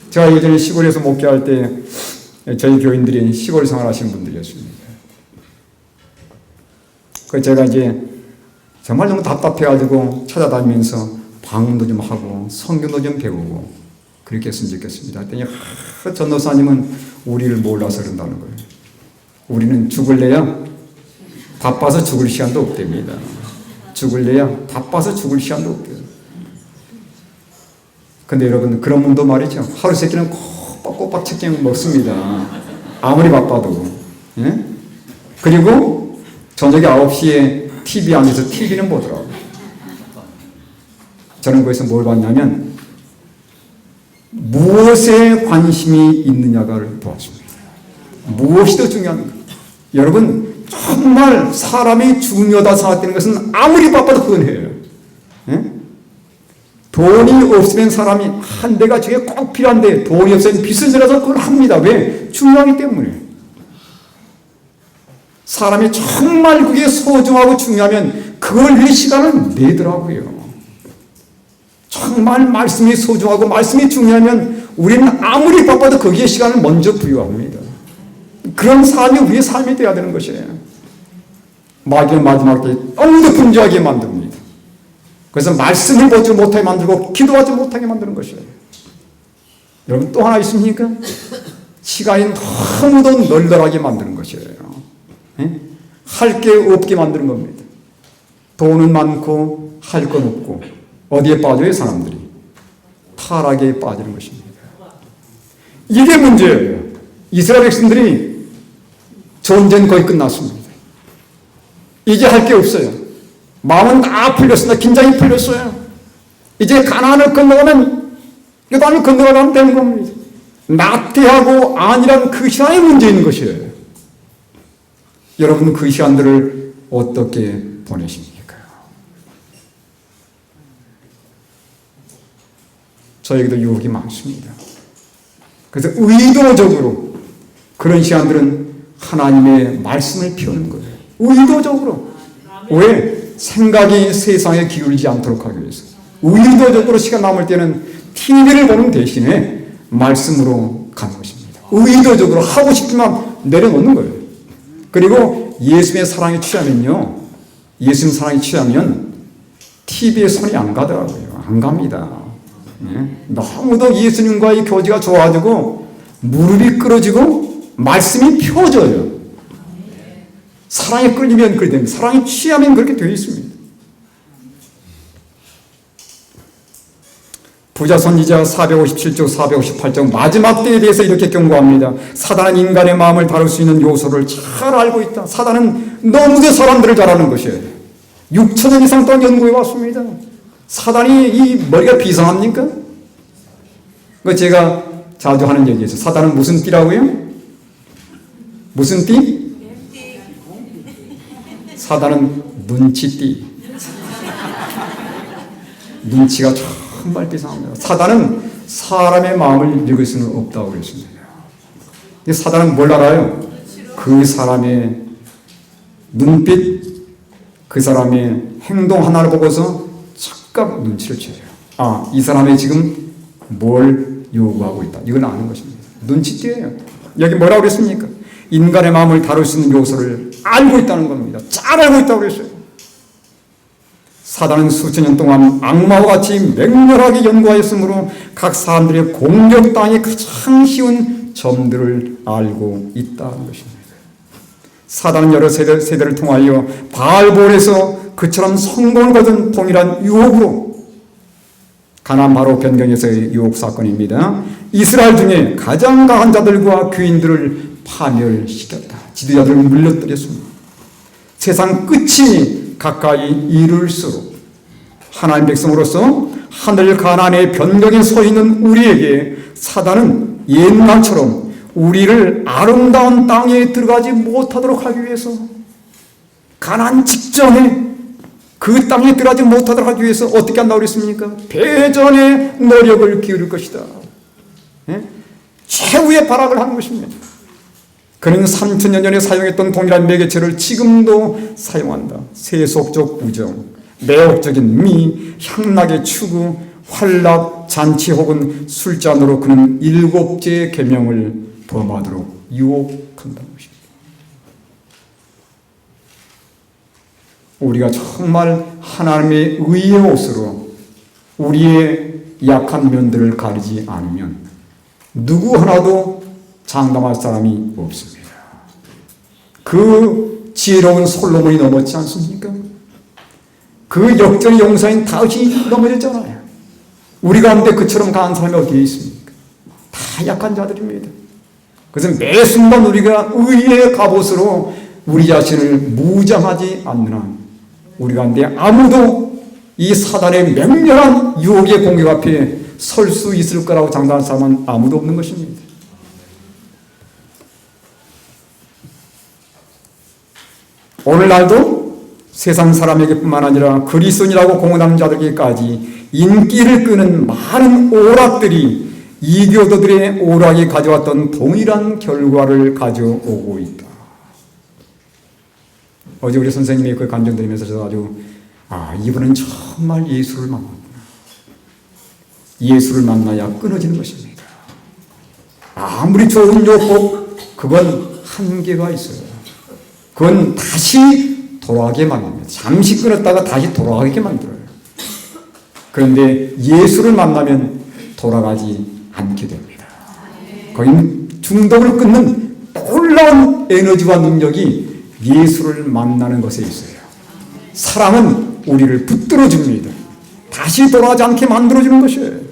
제가 예전에 시골에서 목회할 때 저희 교인들이 시골 생활하시는 분들이었습니다. 그 제가 이제 정말 너무 답답해가지고 찾아다니면서 방문도 좀 하고 성경도 좀 배우고 그렇게 했으면 좋겠습니다. 했더니 전도사님은 우리를 몰라서 그런다는 거예요. 우리는 죽을래야 바빠서 죽을 시간도 없답니다. 죽을래야 바빠서 죽을 시간도 없대요. 근데 여러분 그런 분도 말이죠. 하루 세 끼는 꼬박꼬박 책경 먹습니다. 아무리 바빠도. 예? 그리고 저녁에 9시에 TV 안에서 TV는 보더라고요. 저는 거기서 뭘 봤냐면 무엇에 관심이 있느냐를 보았습니다. 무엇이 더 중요한가? 여러분 정말 사람이 중요하다 생각되는 것은 아무리 바빠도 그건 해요. 예? 돈이 없으면 사람이 내가 저게 꼭 필요한데 돈이 없으면 빚을 져서 그걸 합니다. 왜? 중요하기 때문에. 사람이 정말 그게 소중하고 중요하면 그걸 위해 시간을 내더라고요. 정말 말씀이 소중하고 말씀이 중요하면 우리는 아무리 바빠도 거기에 시간을 먼저 부여합니다. 그런 삶이 우리의 삶이 되어야 되는 것이에요. 마지막 때 너무도 분주하게 만듭니다. 그래서 말씀을 보지 못하게 만들고 기도하지 못하게 만드는 것이에요. 여러분 또 하나 있습니까? 시간이 너무도 널널하게 만드는 것이에요. 할 게 없게 만드는 겁니다. 돈은 많고 할 건 없고 어디에 빠져요 사람들이? 타락에 빠지는 것입니다. 이게 문제예요. 이스라엘 백성들이 전쟁 거의 끝났습니다. 이제 할 게 없어요. 마음은 다 풀렸습니다. 긴장이 풀렸어요. 이제 가나안을 건너가면 요단을 건너가면 되는 겁니다. 나태하고 안일한 그 시간에 문제 있는 것이에요. 여러분 그 시간들을 어떻게 보내십니까? 저에게도 유혹이 많습니다. 그래서 의도적으로 그런 시간들은 하나님의 말씀을 피우는 거예요. 의도적으로. 왜? 생각이 세상에 기울지 않도록 하기 위해서. 의도적으로 시간 남을 때는 TV를 보는 대신에 말씀으로 가는 것입니다. 의도적으로 하고 싶지만 내려놓는 거예요. 그리고 예수님의 사랑에 취하면요. 예수님 사랑에 취하면 TV에 손이 안 가더라고요. 안 갑니다. 너무도 예수님과의 교제가 좋아가지고 무릎이 꿇어지고 말씀이 펴져요. 사랑에 끌리면 그렇게 됩니다. 사랑에 취하면 그렇게 되어 있습니다. 부자 선지자 457쪽 458쪽 마지막 때에 대해서 이렇게 경고합니다. 사단은 인간의 마음을 다룰 수 있는 요소를 잘 알고 있다. 사단은 너무도 사람들을 잘 아는 것이에요. 6,000년 이상 동안 연구해 왔습니다. 사단이 이 머리가 비상합니까? 그 제가 자주 하는 얘기죠. 사단은 무슨 띠라고요? 무슨 띠? 사단은 눈치띠. 눈치가 정말 비상합니다. 사단은 사람의 마음을 읽을 수는 없다고 그랬습니다. 사단은 뭘 알아요? 그 사람의 눈빛, 그 사람의 행동 하나를 보고서 즉각 눈치를 채요. 아, 이 사람이 지금 뭘 요구하고 있다. 이건 아는 것입니다. 눈치띠예요. 여기 뭐라고 그랬습니까? 인간의 마음을 다룰 수 있는 요소를 알고 있다는 겁니다. 잘 알고 있다고 그랬어요. 사단은 수천 년 동안 악마와 같이 맹렬하게 연구하였으므로 각 사람들의 공격당에 가장 쉬운 점들을 알고 있다는 것입니다. 사단은 여러 세대를 통하여 바알볼에서 그처럼 성공을 거둔 동일한 유혹으로 가나안 바로 변경에서의 유혹 사건입니다. 이스라엘 중에 가장 강한 자들과 귀인들을 파멸시켰다. 지도자들을 물려뜨렸습니다. 세상 끝이 가까이 이룰수록 하나님 백성으로서 하늘 가나안의 변경에 서 있는 우리에게 사단은 옛날처럼 우리를 아름다운 땅에 들어가지 못하도록 하기 위해서 가나안 직전에 그 땅에 들어가지 못하도록 하기 위해서 어떻게 한다고 그랬습니까? 배전의 노력을 기울일 것이다. 최후의 발악을 하는 것입니다. 그는 3,000년 전에 사용했던 동일한 매개체를 지금도 사용한다. 세속적 우정, 매혹적인 미, 향락의 추구, 환락, 잔치 혹은 술잔으로 그는 7째 계명을 범하도록 유혹한다는 것입니다. 우리가 정말 하나님의 의의 옷으로 우리의 약한 면들을 가리지 않으면 누구 하나도 장담할 사람이 없습니다. 그 지혜로운 솔로몬이 넘었지 않습니까? 그 역전의 용사인 다윗이 넘어졌잖아요. 우리 가운데 그처럼 강한 사람이 어디에 있습니까? 다 약한 자들입니다. 그래서 매 순간 우리가 의의 갑옷으로 우리 자신을 무장하지 않는 한 우리 가운데 아무도 이 사단의 맹렬한 유혹의 공격 앞에 설 수 있을 거라고 장담하는 사람은 아무도 없는 것입니다. 오늘날도 세상 사람에게뿐만 아니라 그리스도인이라고 공언하는 자들에게까지 인기를 끄는 많은 오락들이 이교도들의 오락이 가져왔던 동일한 결과를 가져오고 있다. 어제 우리 선생님이 그 간증 드리면서 저도 아주 이분은 정말 예수를 만났구나. 예수를 만나야 끊어지는 것입니다. 아무리 좋은 요법 그건 한계가 있어요. 그건 다시 돌아가게 만듭니다. 잠시 끊었다가 다시 돌아가게 만들어요. 그런데 예수를 만나면 돌아가지 않게 됩니다. 거기 중독을 끊는 놀라운 에너지와 능력이 예수를 만나는 것에 있어요. 사랑은 우리를 붙들어줍니다. 다시 돌아가지 않게 만들어주는 것이에요.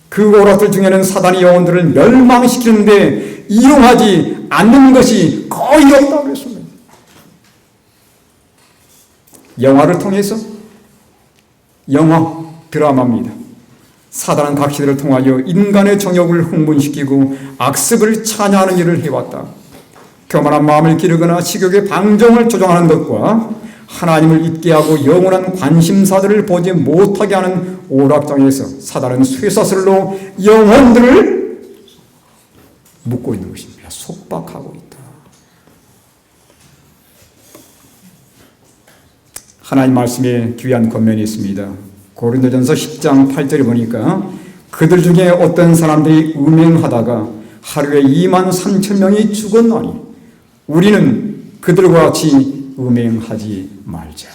그 오락들 중에는 사단이 영혼들을 멸망시키는데 이용하지 않는 것이 거의 없다고 그랬습니다. 영화를 통해서 영화, 드라마입니다. 사단은 각 시대를 통하여 인간의 정욕을 흥분시키고 악습을 찬양하는 일을 해왔다. 교만한 마음을 기르거나 식욕의 방종을 조장하는 것과 하나님을 잊게 하고 영원한 관심사들을 보지 못하게 하는 오락장에서 사단은 쇠사슬로 영혼들을 묶고 있는 것입니다. 속박하고 있다. 하나님 말씀에 귀한 권면이 있습니다. 고린도전서 10장 8절에 보니까 그들 중에 어떤 사람들이 음행하다가 하루에 2만 3천 명이 죽었나니 우리는 그들과 같이 음행하지 말자.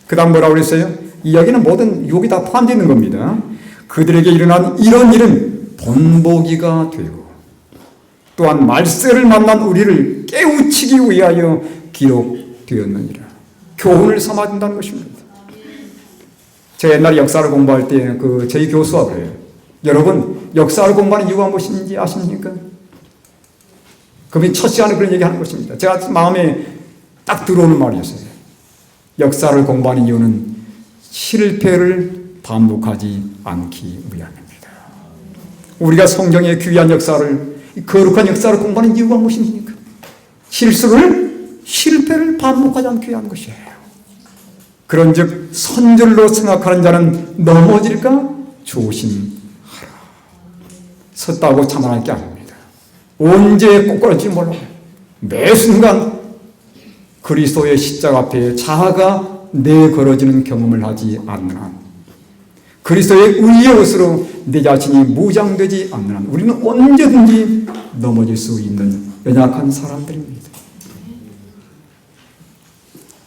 그 다음 뭐라고 그랬어요? 이 여기는 모든 유혹이 다 포함되어 있는 겁니다. 그들에게 일어난 이런 일은 본보기가 되고 또한 말세를 만난 우리를 깨우치기 위하여 기록되었느니라. 교훈을 삼아준다는 것입니다. 제가 옛날에 역사를 공부할 때 저희 교수가 그래요. 여러분 역사를 공부하는 이유가 무엇인지 아십니까? 그분이 첫 시간에 그런 얘기하는 것입니다. 제가 마음에 딱 들어오는 말이었어요. 역사를 공부하는 이유는 실패를 반복하지 않기 위함입니다. 우리가 성경의 귀한 역사를, 거룩한 역사를 공부하는 이유가 무엇입니까? 실패를 반복하지 않기 위한 것이에요. 그런즉 선절로 생각하는 자는 넘어질까 조심하라. 섰다고 자만할 게 아닙니다. 언제 꼬꾸라질지 몰라요. 매 순간 그리스도의 십자가 앞에 자아가 내걸어지는 경험을 하지 않는 한, 그리스도의 의의 옷으로 내 자신이 무장되지 않는 한 우리는 언제든지 넘어질 수 있는 연약한 사람들입니다.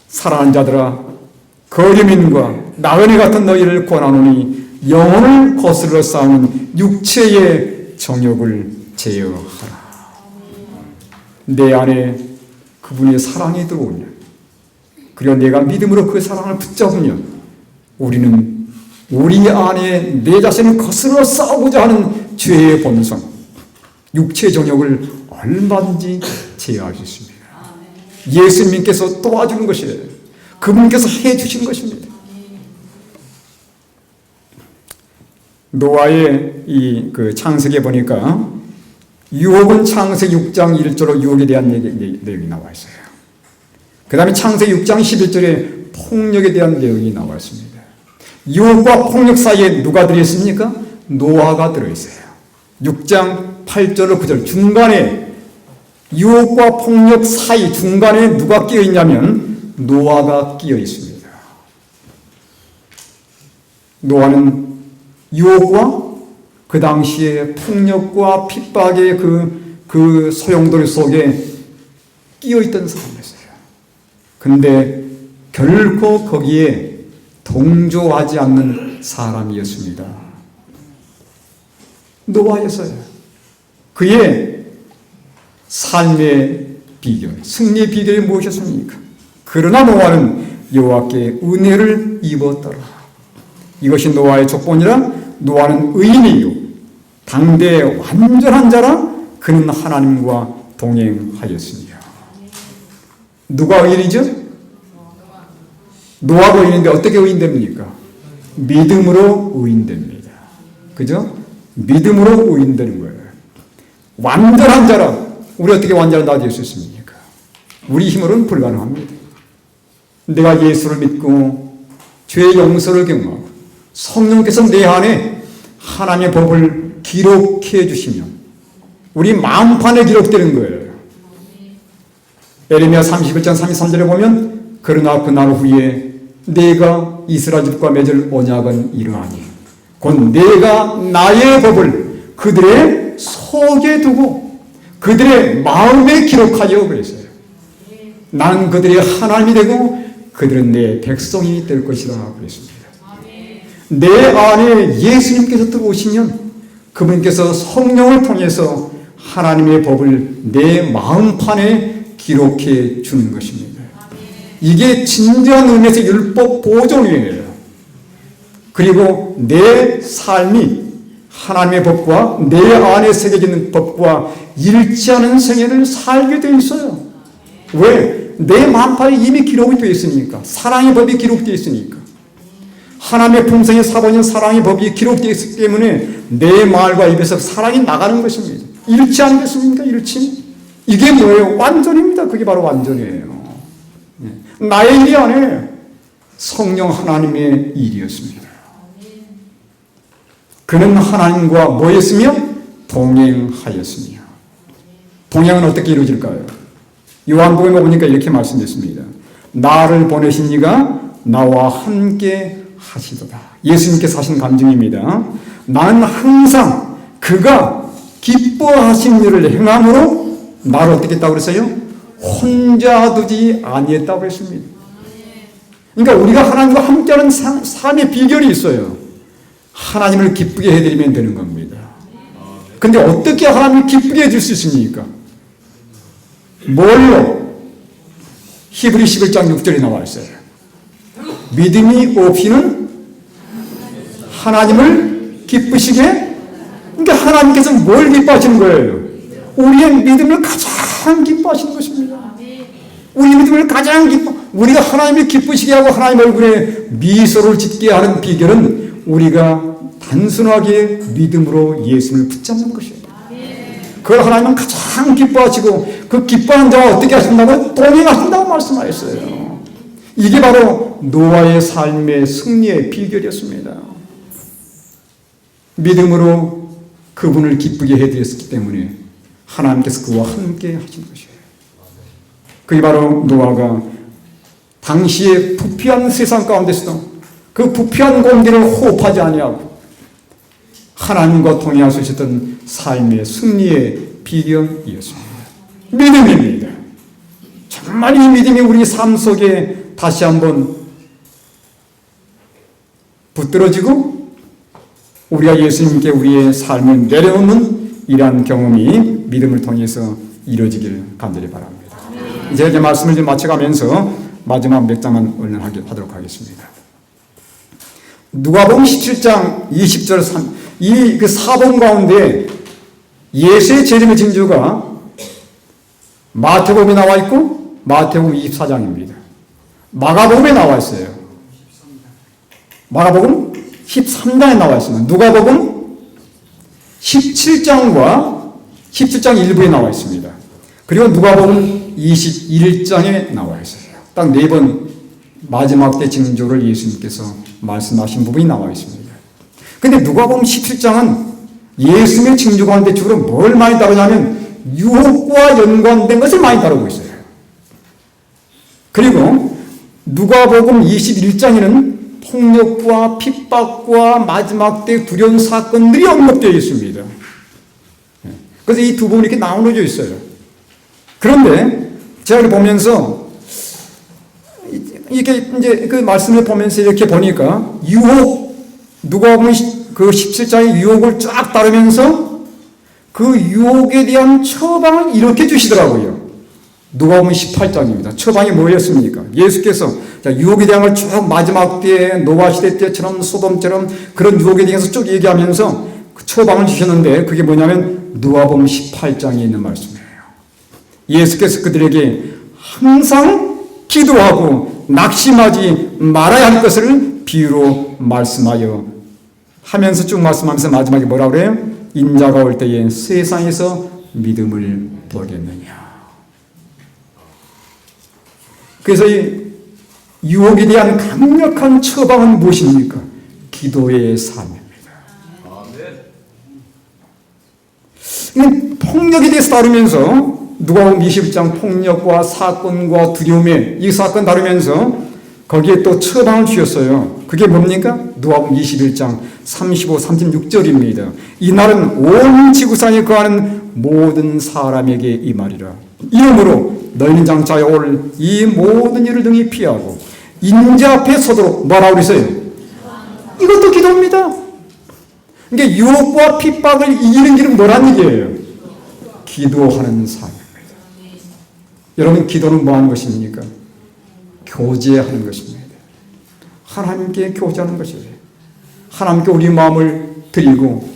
사랑하는 자들아, 거류민과 나그네 같은 너희를 권하노니 영혼을 거스르러 싸우는 육체의 정욕을 제어하라. 내 안에 그분의 사랑이 들어오면, 그리고 내가 믿음으로 그 사랑을 붙잡으면 우리는 우리 안에 내 자신을 거스르러 싸우고자 하는 죄의 본성, 육체의 정욕을 얼마든지 제어할 수 있습니다. 예수님께서 도와주는 것이에요. 그분께서 해주신 것입니다. 노아의 창세기에 보니까 유혹은 창세기 6장 1절로 유혹에 대한 내용이 나와 있어요. 그 다음에 창세기 6장 11절에 폭력에 대한 내용이 나와 있습니다. 유혹과 폭력 사이에 누가 들어있습니까? 노아가 들어있어요. 6장 8절로 9절 중간에 유혹과 폭력 사이 중간에 누가 끼어 있냐면 노아가 끼어 있습니다. 노아는 유혹과 그 당시에 폭력과 핍박의 그 소용돌이 속에 끼어 있던 사람이었어요. 근데 결코 거기에 동조하지 않는 사람이었습니다. 노아였어요. 그의 삶의 비결, 승리의 비결이 무엇이었습니까? 그러나 노아는 여호와께 은혜를 입었더라. 이것이 노아의 족본이라. 노아는 의인이요 당대 완전한 자라. 그는 하나님과 동행하였으니라. 누가 의인이죠? 노아가 의인인데 어떻게 의인됩니까? 믿음으로 의인됩니다. 그죠? 믿음으로 의인되는 거예요. 완전한 자라. 우리 어떻게 완전한 자가 될 수 있습니까? 우리 힘으로는 불가능합니다. 내가 예수를 믿고 죄의 용서를 경험하고 성령께서 내 안에 하나님의 법을 기록해 주시면 우리 마음판에 기록되는 거예요. 에레미야 31장 33절에 보면 그러나 그날 후에 내가 이스라엘 집과 맺을 언약은 이러하니 곧 내가 나의 법을 그들의 속에 두고 그들의 마음에 기록하여 그랬어요. 나는 그들의 하나님이 되고 그들은 내 백성이 될 것이라 그랬습니다. 내 안에 예수님께서 들어오시면 그분께서 성령을 통해서 하나님의 법을 내 마음판에 기록해 주는 것입니다. 이게 진정한 의미에서 율법 보존이에요. 그리고 내 삶이 하나님의 법과 내 안에 새겨지는 법과 일치하는 생애를 살게 되어 있어요. 왜? 내 마음판에 이미 기록이 되어 있으니까. 사랑의 법이 기록되어 있으니까. 하나님의 품성의 사본인 사랑의 법이 기록되어 있기 때문에 내 말과 입에서 사랑이 나가는 것입니다. 일치 않겠습니까? 일치? 이게 뭐예요? 완전입니다. 그게 바로 완전이에요. 나의 일이 아니에요. 성령 하나님의 일이었습니다. 그는 하나님과 뭐였으며? 동행하였으며. 동행은 어떻게 이루어질까요? 요한복음에 보니까 이렇게 말씀했습니다. 나를 보내신 이가 나와 함께 하시도다. 예수님께서 하신 간증입니다. 나는 항상 그가 기뻐하신 일을 행함으로 나를 어떻게 했다고 그랬어요? 혼자 두지 아니했다고 했습니다. 그러니까 우리가 하나님과 함께하는 삶의 비결이 있어요. 하나님을 기쁘게 해드리면 되는 겁니다. 근데 어떻게 하나님을 기쁘게 해줄 수 있습니까? 뭘로? 히브리 11장 6절에 나와 있어요. 믿음이 없이는 하나님을 기쁘시게. 그러니까 하나님께서 뭘 기뻐하시는 거예요? 우리의 믿음을 가장 기뻐하시는 것입니다. 우리 믿음을 가장 우리가 하나님을 기쁘시게 하고 하나님 얼굴에 미소를 짓게 하는 비결은 우리가 단순하게 믿음으로 예수를 붙잡는 것이에요. 그걸 하나님은 가장 기뻐하시고 그 기뻐하는 자와 어떻게 하신다고? 동행하신다고 말씀하셨어요. 이게 바로 노아의 삶의 승리의 비결이었습니다. 믿음으로 그분을 기쁘게 해드렸기 때문에 하나님께서 그와 함께 하신 것이에요. 그게 바로 노아가 당시의 부패한 세상 가운데서도 그 부패한 공기를 호흡하지 아니하고 하나님과 동행할 수 있었던 삶의 승리의 비결이었습니다. 믿음입니다. 정말 이 믿음이 우리 삶 속에 다시 한번 붙들어지고 우리가 예수님께 우리의 삶을 내려놓는 이러한 경험이 믿음을 통해서 이루어지길 간절히 바랍니다. 이제 말씀을 좀 마쳐가면서 마지막 몇 장만 얼른 하도록 하겠습니다. 누가복음 17장 20절 그 사본 가운데 예수의 재림의 징조가 마태복음에 나와 있고 마태복음 24장입니다. 마가복음에 나와 있어요. 마가복음 13장에 나와 있습니다. 누가복음 17장과 17장 일부에 나와 있습니다. 그리고 누가복음 21장에 나와 있어요. 딱 네 번 마지막 때 징조를 예수님께서 말씀하신 부분이 나와 있습니다. 근데 누가복음 17장은 예수님의 징조 가운데 주로 뭘 많이 다루냐면 유혹과 연관된 것을 많이 다루고 있어요. 그리고 누가복음 21장에는 폭력과 핍박과 마지막 때 두려운 사건들이 언급되어 있습니다. 그래서 이 두 부분이 이렇게 나누어져 있어요. 그런데 제가 보면서 이게 이제 그 말씀을 보면서 이렇게 보니까 유혹, 누가복음 그 17장의 유혹을 쫙 따르면서 그 유혹에 대한 처방을 이렇게 주시더라고요. 누가복음 18장입니다. 처방이 뭐였습니까? 예수께서 유혹에 대한 걸 쭉 마지막 때에 노아 시대 때처럼 소돔처럼 그런 유혹에 대해서 쭉 얘기하면서 그 처방을 주셨는데 그게 뭐냐면 누가복음 18장에 있는 말씀이에요. 예수께서 그들에게 항상 기도하고 낙심하지 말아야 할 것을 비유로 말씀하여 하면서 쭉 말씀하면서 마지막에 뭐라고 그래요? 인자가 올 때에 세상에서 믿음을 보겠느냐. 그래서 이 유혹에 대한 강력한 처방은 무엇입니까? 기도의 삶입니다. 이건 폭력에 대해서 다루면서 누가복음 20장 폭력과 사건과 두려움의 이 사건 다루면서 거기에 또 처방을 주셨어요. 그게 뭡니까? 누가복음 21장 35, 36절입니다. 이날은 온 지구상에 거하는 모든 사람에게 이 말이라. 이러므로 너희는 장차에 올 이 모든 일을 등이 피하고 인자 앞에 서도록 뭐라고 그랬어요? 이것도 기도입니다. 그러니까 유혹과 핍박을 이기는 길은 뭐란 얘기예요? 기도하는 삶입니다. 여러분, 기도는 뭐 하는 것입니까? 교제하는 것입니다. 하나님께 교제하는 것이에요. 하나님께 우리 마음을 드리고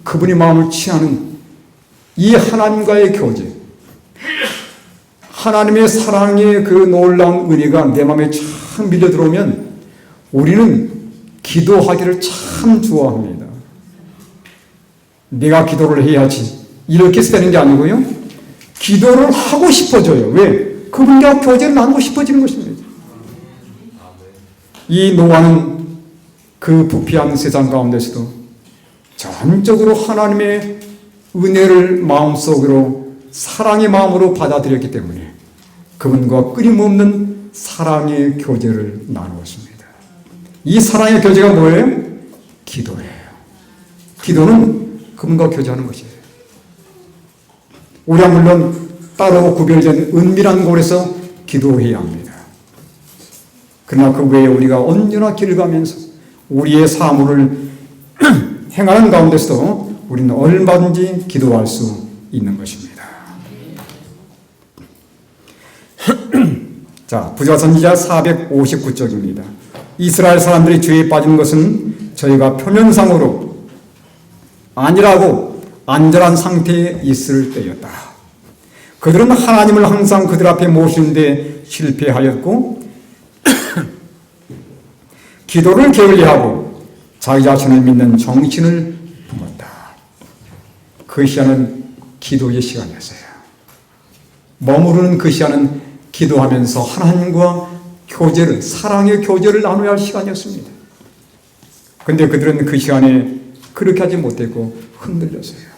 그분의 마음을 취하는 이 하나님과의 교제. 하나님의 사랑의 그 놀라운 은혜가 내 마음에 참 밀려 들어오면 우리는 기도하기를 참 좋아합니다. 내가 기도를 해야지 이렇게 되는 게 아니고요. 기도를 하고 싶어져요. 왜? 그분과 교제를 나누고 싶어지는 것입니다. 이 노아는 그 부패한 세상 가운데서도 전적으로 하나님의 은혜를 마음속으로 사랑의 마음으로 받아들였기 때문에 그분과 끊임없는 사랑의 교제를 나누었습니다. 이 사랑의 교제가 뭐예요? 기도예요. 기도는 그분과 교제하는 것이에요. 우리가 물론 따로 구별된 은밀한 곳에서 기도해야 합니다. 그러나 그 외에 우리가 언제나 길 가면서 우리의 사물을 행하는 가운데서도 우리는 얼마든지 기도할 수 있는 것입니다. 자, 부자 선지자 459쪽입니다. 이스라엘 사람들이 죄에 빠진 것은 저희가 표면상으로 아니라고 안전한 상태에 있을 때였다. 그들은 하나님을 항상 그들 앞에 모시는데 실패하였고 기도를 게을리하고 자기 자신을 믿는 정신을 품었다. 그 시간은 기도의 시간이었어요. 머무르는 그 시간은 기도하면서 하나님과 교제를, 사랑의 교제를 나눠야 할 시간이었습니다. 그런데 그들은 그 시간에 그렇게 하지 못했고 흔들렸어요.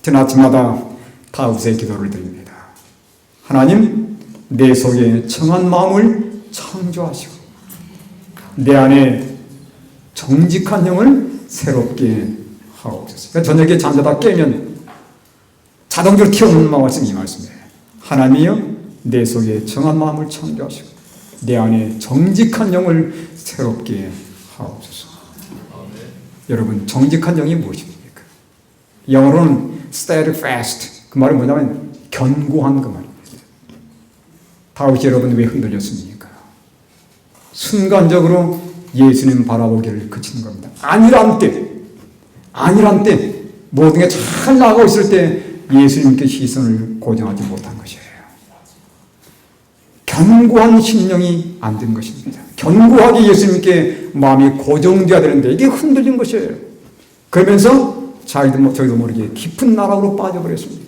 저는 아침마다 다윗의 기도를 드립니다. 하나님, 내 속에 청한 마음을 창조하시고 내 안에 정직한 영을 새롭게 하옵소서. 그러니까 저녁에 잠자다 깨면 자동적으로 튀어오는 말씀이 이 말씀이에요. 하나님이여, 내 속에 정한 마음을 창조하시고 내 안에 정직한 영을 새롭게 하옵소서. 여러분, 정직한 영이 무엇입니까? 영어로는 steadfast. 그 말은 뭐냐면 견고한 그 말입니다. 다윗이 여러분 왜 흔들렸습니까? 순간적으로 예수님 바라보기를 그치는 겁니다. 안일한 때 모든 게 잘 나가고 있을 때 예수님께 시선을 고정하지 못한 것이에요. 견고한 심령이 안 된 것입니다. 견고하게 예수님께 마음이 고정되어야 되는데 이게 흔들린 것이에요. 그러면서 저희도 모르게 깊은 나락으로 빠져버렸습니다.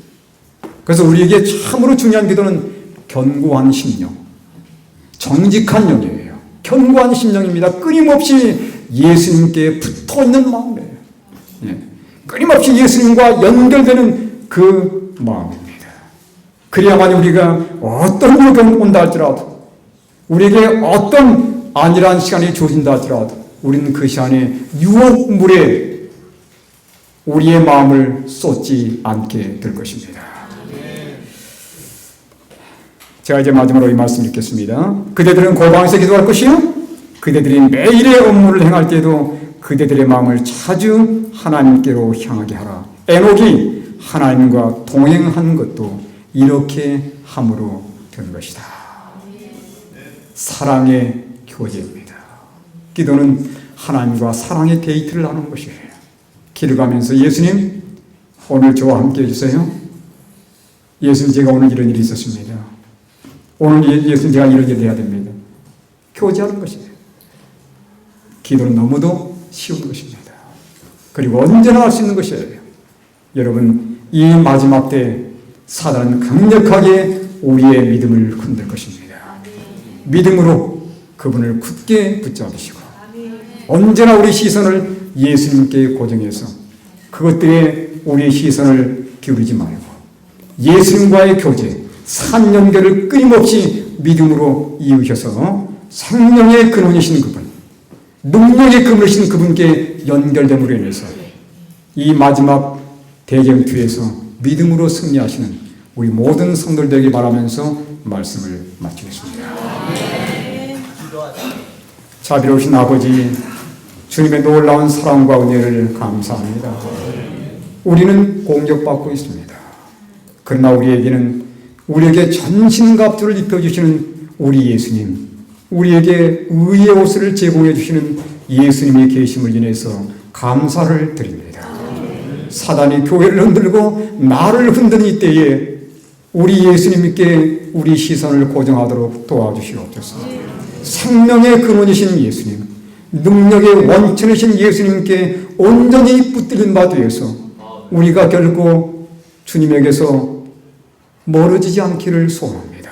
그래서 우리에게 참으로 중요한 기도는 견고한 심령, 정직한 영이에요. 견고한 심령입니다. 끊임없이 예수님께 붙어있는 마음이에요. 끊임없이 예수님과 연결되는 그 마음입니다. 그래야만 우리가 어떤 유혹이 온다 할지라도, 우리에게 어떤 안일한 시간이 주어진다 할지라도 우리는 그 시간에 유혹물에 우리의 마음을 쏟지 않게 될 것입니다. 제가 이제 마지막으로 이 말씀 읽겠습니다. 그대들은 골방에서 기도할 것이요 그대들이 매일의 업무를 행할 때에도 그대들의 마음을 자주 하나님께로 향하게 하라. 에녹이 하나님과 동행한 것도 이렇게 함으로 된 것이다. 사랑의 교제입니다. 기도는 하나님과 사랑의 데이트를 나누는 것이에요. 길을 가면서 예수님 오늘 저와 함께 해주세요. 예수님 제가 오늘 이런 일이 있었습니다. 오늘 예수님 제가 이런 일을 해야 됩니다. 교제하는 것이에요. 기도는 너무도 쉬운 것입니다. 그리고 언제나 할 수 있는 것이에요. 여러분 이 마지막 때 사단은 강력하게 우리의 믿음을 흔들 것입니다. 믿음으로 그분을 굳게 붙잡으시고 언제나 우리 시선을 예수님께 고정해서 그것들에 우리의 시선을 기울이지 말고 예수님과의 교제, 산 연결을 끊임없이 믿음으로 이으셔서 생명의 근원이신 그분, 능력의 근원이신 그분께 연결됨으로 인해서 이 마지막 대쟁투에서 믿음으로 승리하시는 우리 모든 성도들 되길 바라면서 말씀을 마치겠습니다. 자비로우신 아버지, 주님의 놀라운 사랑과 은혜를 감사합니다. 우리는 공격받고 있습니다. 그러나 우리에게 전신갑주를 입혀주시는 우리 예수님, 우리에게 의의 옷을 제공해 주시는 예수님이 계심을 인해서 감사를 드립니다. 사단이 교회를 흔들고 나를 흔드는 이때에 우리 예수님께 우리 시선을 고정하도록 도와주시옵소서. 생명의 근원이신 예수님, 능력의 원천이신 예수님께 온전히 붙들린 바 되어서 우리가 결코 주님에게서 멀어지지 않기를 소원합니다.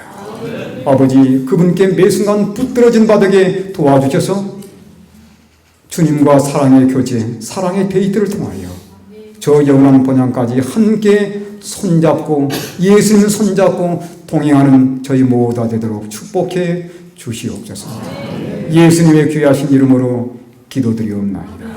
아버지, 그분께 매 순간 붙들어진 바 되게 도와주셔서 주님과 사랑의 교제, 사랑의 데이트를 통하여 저 영원한 본향까지 함께 손잡고 예수님 손잡고 동행하는 저희 모두가 되도록 축복해 주시옵소서. 예수님의 귀하신 이름으로 기도드리옵나이다.